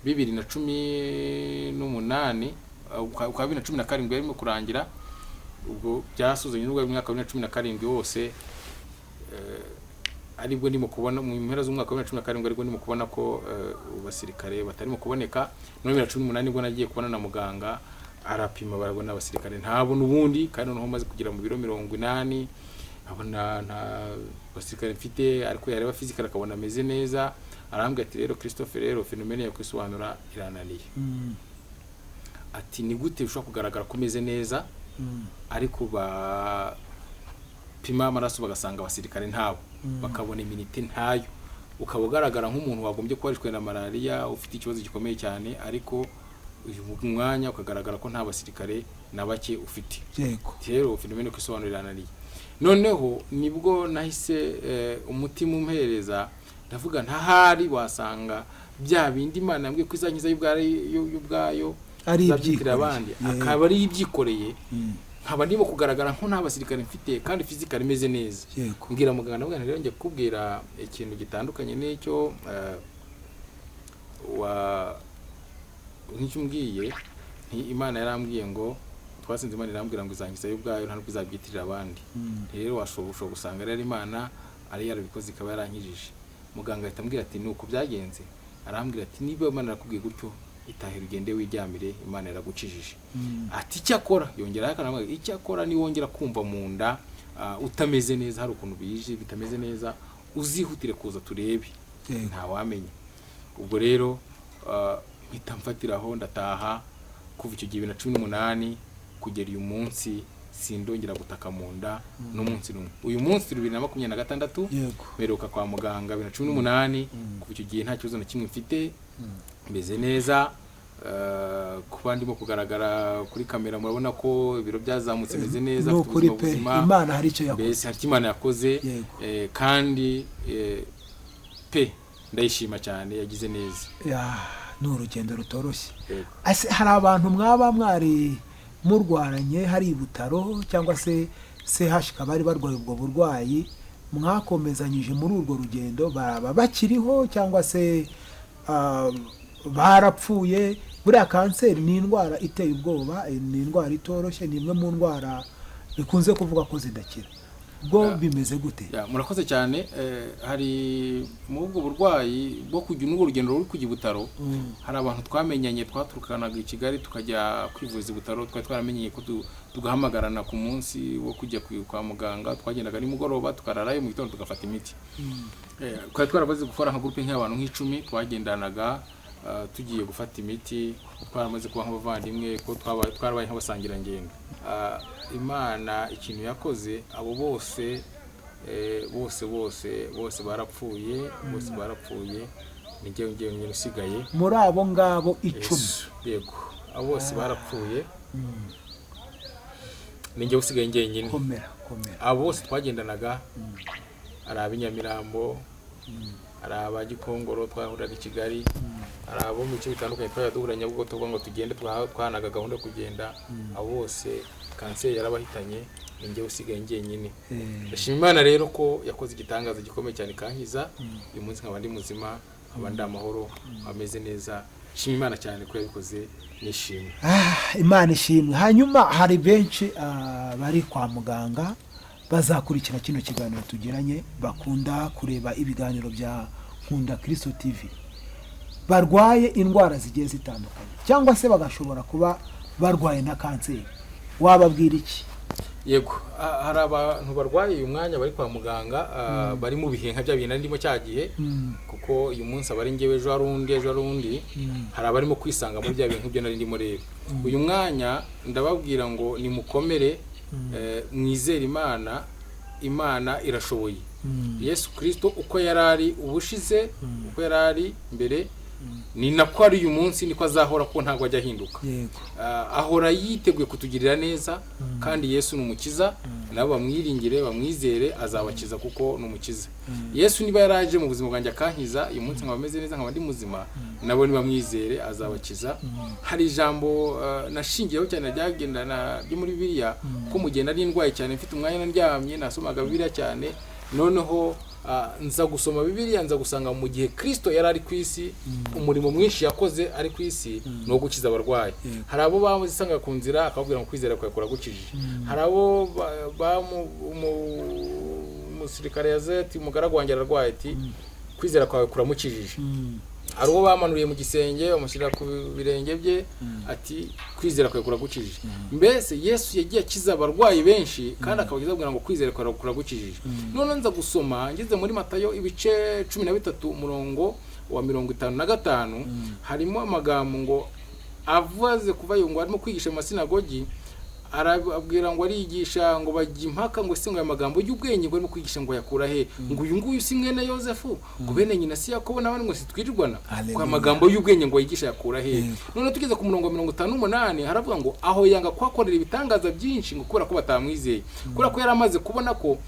2018 kwa 2017 yarimo kurangira. Ubwo byasuzanye n'ubwo mwaka wa 2017 wose aribwo ndimo kubona mu mpera z'umwaka wa 2017 aribwo ndimo kubona ko abasirikare batarimo kuboneka. No 2018 bwo nagiye kubona na muganga arapima barabona abasirikare ntabo n'ubundi kandi noneho maze kugira mu biro 80 abona nta basirikare mfite ariko yareba physical akabona ameze neza. Arambwira ati rero Christophe rero fenomene yo kwisobanura irananiye. Ati ni gute ushobora kugaragara ko meze neza ariko ba pima amaraso bagasanga abasirikare ntabo bakabona immunite ntayo ukaba ugaragara nk'umuntu wagombye kubarishwe na malaria ufite ikibazo gikomeye cyane ariko uyu mwanya ukagaragara ko nta basirikare na bake ufite. Yego. Rero fenomene yo kwisobanura irananiye. Noneho nibwo nahise umutima umpereza ndavuga ntahari wasanga bya bindi Imana yambwiye ko izankiza y'ubwayo ari ibyikora abandi akaba ari ibyikoreye. Nkaba ndimo kugaragara nko nta basirikare mfite kandi physical imeze neza. Mbwira muganga ndavuga rero ngiye kubwira ikintu gitandukanye n'icyo nk'icyo mbwiye Imana yarambwiye ngo twasinze Imana irambwira ngo izankiza y'ubwayo nta n'ubizabyitirira abandi. Rero washobora gusanga rero Imana ari yarabikoze ikaba yarankijije. Muganga ahita ambwira ati nuko byagenze. Arambwira ati niba Imana yakubwiye gutyo itahira ugende wiryamire Imana yaragucijije. Ati cyakora yongera akanambwira icyakora ni wongera kumva mu nda utameze neza hari ukuntu bije bitameze neza uzihutire kuza turebe nta wamenye. Ubwo rero mpita mfatiraho ndataha kuva icyo gihe 2018 kugera uyu munsi sindongera gutaka mu nda n'umunsi numwe. Uyu munsi 2026 meruka kwa muganga 2018 kuva icyo gihe nta kibazo na kimwe mfite meze neza kuba ndimo kugaragara kuri kamera murabona ko ibiro byazamutse meze neza no kuri pe Imana hari icyo yakoze, mbese hari Imana yakoze kandi pe ndayishima cyane, yagize neza. Ni urugendo rutoroshye. Hari abantu mwaba mwari murwaranye hari ibutaro cyangwa se CHK bari barwaye ubwo burwayi mwakomezanyije muri urwo rugendo, baba bakiriho cyangwa se barapfuye? Buriya kanseri ni indwara iteye ubwoba, ni indwara itoroshye, ni imwe mu ndwara bikunze kuvuga ko zidakira. Bwo bimeze gute? Murakoze cyane. Hari mu ubwo burwayi bwo kujya n'ubwo rugendo ruri kujya ibutaro, hari abantu twamenyanye twaturukanaga i Kigali tukajya kwivuza ibutaro, twari twaramenyeye ko tugahamagarana ku munsi wo kujya kwa muganga, twagendaga nimugoroba tukararayo, mu gitondo tugafata imiti. Twari twarabaze gukora nka groupe nk'abantu nk'icumi, twagendanaga tugiye gufata imiti, twaramaze kuba nk'abavandimwe, ko twarabaye nk'abasangira ngendo. Imana ikintu yakoze, abo bose barapfuye, ni njyewe usigaye muri abo ngabo 10. Yego, abo bose barapfuye, ni njyewe usigaye njyenyine. Abo bose twagendanaga, ari ab'inyamirambo, ari aba Gikongoro twahurira i Kigali, ari abo mu bice bitandukanye twaduhuranya ubwo tuvuga ngo tugende, twanaga gahunda kugenda. Abo bose kanseri yarabahitanye, ni njyewe usigaye njyenyine. Ndashima Imana rero ko yakoze igitangaza gikomeye cyane kankiza. Uyu munsi nkaba ndi muzima, abandi amahoro, ameze neza. Shima Imana cyane ko yabikoze, nishimye. Imana ishimwe. Hanyuma hari benshi bari kwa muganga bazakurikira kino kiganiro tugiranye, bakunda kureba ibiganiro bya Nkunda Kristo TV, barwaye indwara zigiye zitandukanye cyangwa se bagashobora kuba barwaye na kanseri, wababwira iki? Yego, hari abantu barwaye uyu mwanya bari kwa muganga, bari mu bihe nka bya bintu ndimo cyagiye, kuko uyu munsi abari njyewe ejo harundi, hari abarimo kwisanga muri bya bintu byo nari ndimo rero. Uyu mwanya ndababwira ngo nimukomere, mwizere Imana irashoboye. Yesu Kristo uko yarari ubushize, uko yarari mbere, ni nako ari uyu munsi niko azahora, ko ntabwo ajya ahinduka. Ahora yiteguye kutugirira neza, kandi Yesu ni umukiza, nabo bamwiringire bamwizere azabakiza kuko ni umukiza. Yesu niba yaraje mu buzima bwanjye akankiza, uyu munsi nkaba meze neza nkaba ndi muzima, nabo nibamwizere azabakiza. Hari ijambo nashingiyeho cyane ryagendana byo muri Bibiliya, ko mu gihe nari ndwaye cyane mfite umwanya ndyamye nasomaga Bibiliya cyane, noneho nza gusoma Bibiliya, nza gusanga mu gihe Kristo yari ari ku isi, umurimo mwinshi yakoze ari ku isi no gukiza abarwayi. Hari abo bamuzisanga ku nzira akababwira ngo kwizera kwawe kuragukijije. Hari abo umusirikare yazeti umugaragu wanjye ararwaye ati kwizera kwawe kuramukijije. Hari uwo bamanuriye mu gisenge bamushyira ku birenge bye ati kwizera kwawe kuragukijije. Mbese Yesu yagiye akiza abarwayi benshi, kandi akabagiza abwira ngo kwizera kwawe kuragukijije. None nza gusoma ngeze muri Matayo ibice 13 umurongo wa 55, harimo amagambo ngo avuze kuva yo ngo arimo kwigisha mu masinagogi, arabwira ngo arigisha ngo bajya impaka ngo se ngo aya magambo y'ubwenge ngo arimo kwigisha ngo yakura he, ngo uyu nguyu si mwene Yosefu, ngo bene nyina si Yakobo nawe ngo sitwirirwana, ko amagambo y'ubwenge ngo yigisha yakura he. None tugeze ku murongo wa 58 haravuga ngo aho yanga kwakorera ibitangaza byinshi ngo kubera ko batamwizeye, kubera ko yaramaze kubona ko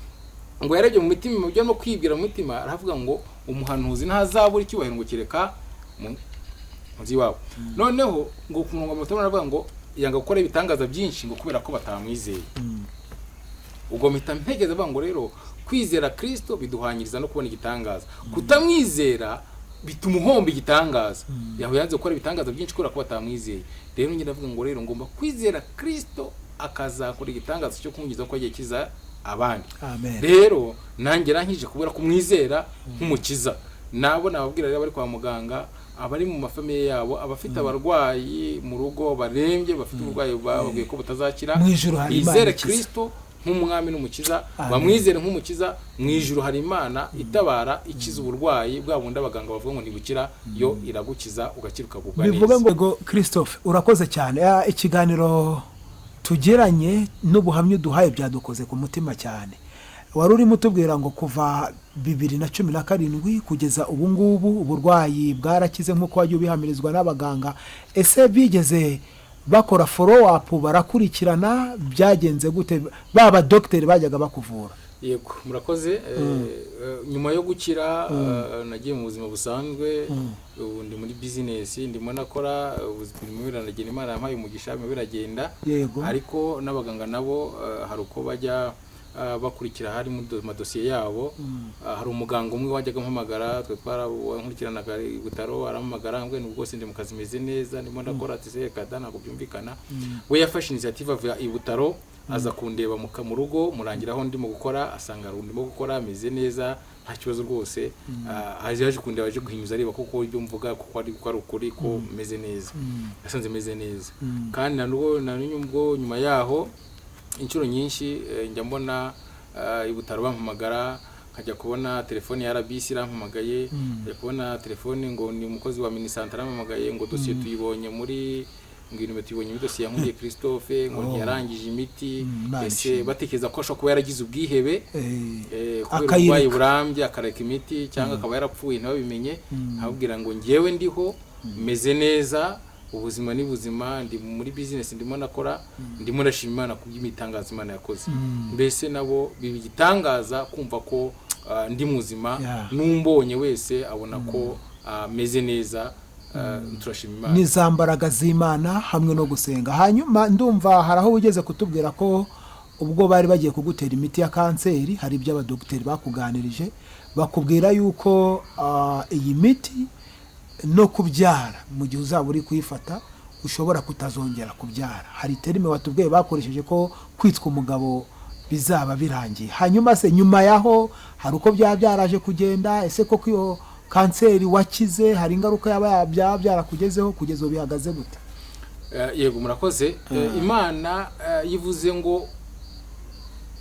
ngo yarebye mu mitima mu byo no kwibwira mu mitima, aravuga ngo umuhanuzi ntazabura icyubahiro ngo kireka muzi wabo. Noneho ngo ku murongo wa 58 aravuga ngo yanga gukora ibitangaza byinshi ngo kubera ko batamwizeye. Ubwo mpita mpegeza bango rero kwizera Kristo biduhanyiriza no kubona igitangaza, kutamwizera bituma uhomba igitangaza. Yaho yanze gukora ibitangaza byinshi kubera ko batamwizeye. Rero njye ndavuga ngo rero ngomba kwizera Kristo akazakora igitangaza cyo kumugiza ko agiye kiza abandi. Rero nanjye rankije kubera kumwizera nk'umukiza. Nabo nababwira rero bari kwa muganga, abari mu mafamiye yabo, abafite abarwayi mu rugo barembye, bafite uburwayi babwiye ko butazakira, izere Kristo nk'umwami n'umukiza, bamwizere nk'umukiza. Mu ijuru hari Imana itabara ikiza uburwayi bwa bundi abaganga bavuga ngo ntibukira, yo iragukiza ugakiruka kugwa neza. Bivuga ngo Christophe urakoze cyane, ikiganiro tugeranye n'ubuhamya duhaye byadukoze ku mutima cyane. wari urimo utubwira ngo kuva 2017 kugeza ubu ngubu uburwayi bwarakize nk'uko wagiye ubihamirizwa n'abaganga. Ese bigeze bakora follow up, barakurikirana, byagenze gute baba dogiteri bajyaga bakuvura? Yego, murakoze. Nyuma yo gukira nagiye mu buzima busanzwe, ubu ndi muri business, ndimo nakora ubuzima biranagenda, Imana yampaye umugisha biragenda. Ariko n'abaganga nabo hari uko bajya bakurikira hari mu madosiye yabo. Hari umuganga umwe wajyaga mpamagara, twe twarankurikiranaga i Butaro, arampamagara ambwe n'ubwo se ndi mu kazi meze neza, ndimo ndakora ati se kada ntabwo byumvikana. We yafashe initiative ava i Butaro aza kundeba mu rugo, murangira aho ndimo gukora, asanga ndimo gukora meze neza nta kibazo rwose. Aje kundeba, aje guhinyuza areba koko ibyo mvuga kuko ari ukuri ko meze neza. Yasanze meze neza. Kandi nanubwo nyuma yaho inshuro nyinshi njya mbona i Butaro bampamagara, nkajya kubona telefone ya RBC irampamagaye, njya kubona telefone ngo ni umukozi wa Minisante arampamagaye ngo dosiye tuyibonye muri ngwino tuyibonye muri dosiye yankuriye Christophe ngo ntiyarangije imiti. Ese batekereza ko ashobora kuba yaragize ubwihebe kubera uburwayi burambye akareka imiti, cyangwa akaba yarapfuye ntababimenye. Nkabwira ngo ngewe ndiho meze neza, ubuzima ni buzima, ndi muri business ndimo nakora, ndimo ndashima Imana kuby'imitangazo Imana yakoze. Mbese nabo bibigitangaza kumva ko ndi muzima, numbonye wese abona ko meze neza. Turashima Imana n'izambaraga z'Imana hamwe no gusenga. Hanyuma ndumva haraho ugeze kutubwira ko ubwo bari bagiye kugutera imiti ya kanseri, hari ibyo abadogiteri bakuganirije bakubwira yuko iyi miti no kubyara mu gihe uzaba uri kuyifata ushobora kutazongera kubyara. Hari terime watubwiye bakoresheje ko kwitwa umugabo bizaba birangiye. Hanyuma se nyuma yaho hari uko byaraje kugenda? Ese koko iyo kanseri wakize hari ingaruka yaba byarakugezeho kugeza ubu bihagaze gute? Yego, murakoze. Imana yivuze ngo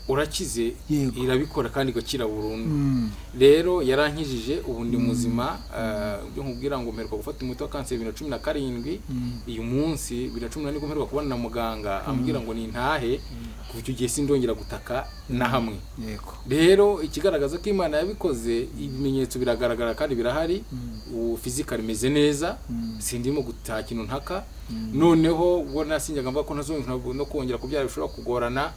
urakize irabikora kandi igakira burundu. Rero yarankijije, ubu ndi muzima. Byo nkubwira ngo mperuka gufata umuti wa kanseri 2017, uyu munsi 2018 nibwo mperuka kubona na muganga ambwira ngo nintahe, kuva icyo gihe sindongera gutaka na hamwe. Rero ikigaragaza ko Imana yabikoze, ibimenyetso biragaragara kandi birahari. Physically meze neza, sindimo gutaha kintu ntaka. Noneho ubwo nasinjaga mvuga ko ntazongera no kongera kubyara bishobora kugorana.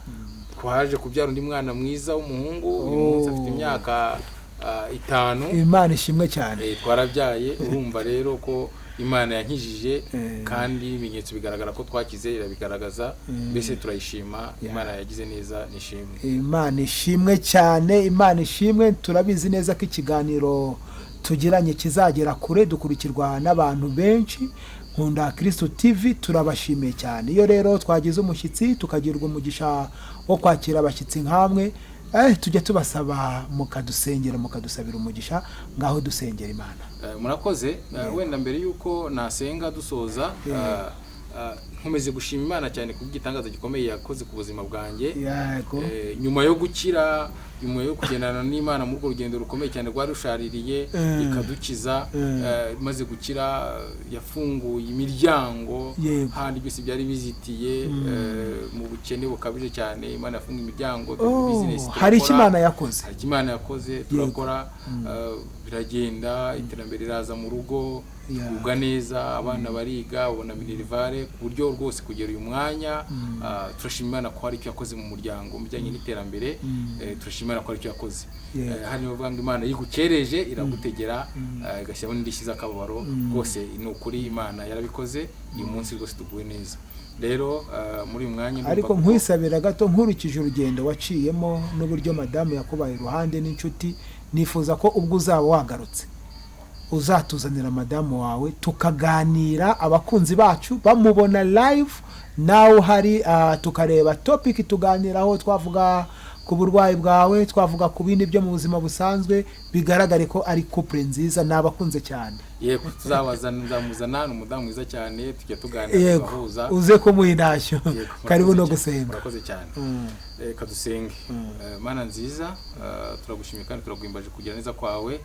Twaje kubyara undi mwana mwiza w'umuhungu, uyu munsi afite imyaka 5. Imana ishimwe cyane. Twarabyaye. Urumva rero ko Imana yankijije, kandi ibimenyetso bigaragara ko twakize, irabigaragaza. Mbese turayishima, Imana yagize neza, nishimwe. Imana ishimwe cyane, Imana ishimwe. Turabizi neza ko ikiganiro tugiranye kizagera kure, dukurikirwa n'abantu benshi. Nkunda Kristo TV turabashimiye cyane. Iyo rero twagize umushyitsi tukagirwa umugisha wo kwakira abashyitsi nkamwe, tujye tubasaba mukadusengera, mukadusabira umugisha. Ngaho dusengera Imana. Murakoze. Wenda mbere yuko nasenga dusoza, nkomeze gushima Imana cyane ku gitangaza gikomeye yakoze ku buzima bwanjye. Nyuma yo gukira, nyuma yo kugendana n'Imana mu rugendo rukomeye cyane rwarushaririye ikadukiza, maze gukira yafunguye imiryango handi byose byari bizitiye mu bukene bukabije cyane. Imana yafunguye imiryango, business hari Imana yakoze, hari Imana yakoze, turakora, biragenda, iterambere riraza mu rugo, ubwa neza, abana bariga, babona minerivare ku buryo rwose kugera uyu mwanya. Turashima Imana ko hari icyo yakoze mu muryango mu bijyanye n'iterambere. Turashima Imana ko hari icyo yakoze. Hano bavuga ngo Imana yigukereje iragutegera, igashyiraho n'indishyi z'akababaro. Rwose ni ukuri Imana yarabikoze, uyu munsi rwose tuguwe neza. Rero muri uyu mwanya ariko nkwisabira gato, nkurikije urugendo waciyemo n'uburyo madamu yakubaye iruhande n'inshuti, nifuza ko ubwo uzaba wagarutse uzatuzanira madamu wawe tukaganira, abakunzi bacu bamubona live, nawe uhari, tukareba topic tuganiraho, twavuga ku burwayi bwawe, twavuga ku bindi byo mu buzima busanzwe, bigaragare ko ari couple nziza, nabakunze cyane. Yego, tuzamuzana n'umudamu mwiza cyane, tujya tuganira tugahuza. Uze kumuha intashyo. Karibu no gusenga. Murakoze cyane. Kadusenge. Mana nziza, turagushimiye kandi turaguhimbaje kugira neza kwawe.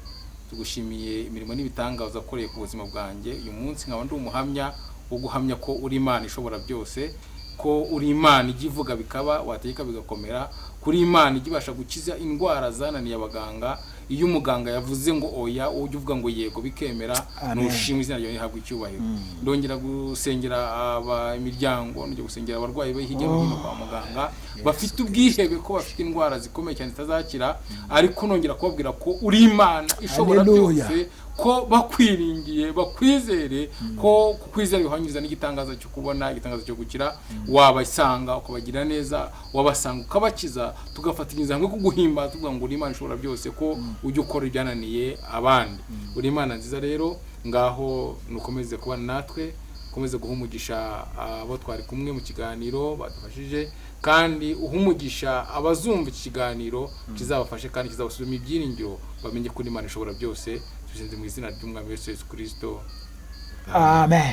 Tugushimiye imirimo n'ibitangaza ukoreye ku buzima bwanjye. Uyu munsi nkaba ndi umuhamya wo guhamya ko uri Imana ishobora byose. ko uri Imana ijya ivuga bikaba, wategeka bigakomera, kuri Imana ijya ibasha gukiza indwara zananiye abaganga. Iyo umuganga yavuze ngo oya, ujye uvuga ngo yego bikemera, nushimwe izina ryawe rihabwa icyubahiro. Ndongera gusengera imiryango, ndongera gusengera abarwayi bari hirya no hino kwa muganga bafite ubwihebe ko bafite indwara zikomeye cyane zitazakira, ariko nongera kubabwira ko uri Imana ishobora byose, ko bakwiringiye bakwizere, ko kukwizera bihwanyiriza n'igitangaza cyo kubona, igitangaza cyo gukira. Wabasanga ukabagira neza, wabasanga ukabakiza, tugafatanyiriza hamwe kuguhimba tuvuga ngo uri Imana ishobora byose, ko ujye ukora ibyananiye abandi. Uri Imana nziza rero, ngaho nukomeze kubana natwe, ukomeze guha umugisha abo twari kumwe mu kiganiro badufashije, kandi uhumugisha abazumva iki kiganiro kizabafashe kandi kizabasubiramo ibyiringiro, bamenye ko Imana ishobora byose. Tuzinze mu izina ry'Umwami Yesu Kristo. Amen.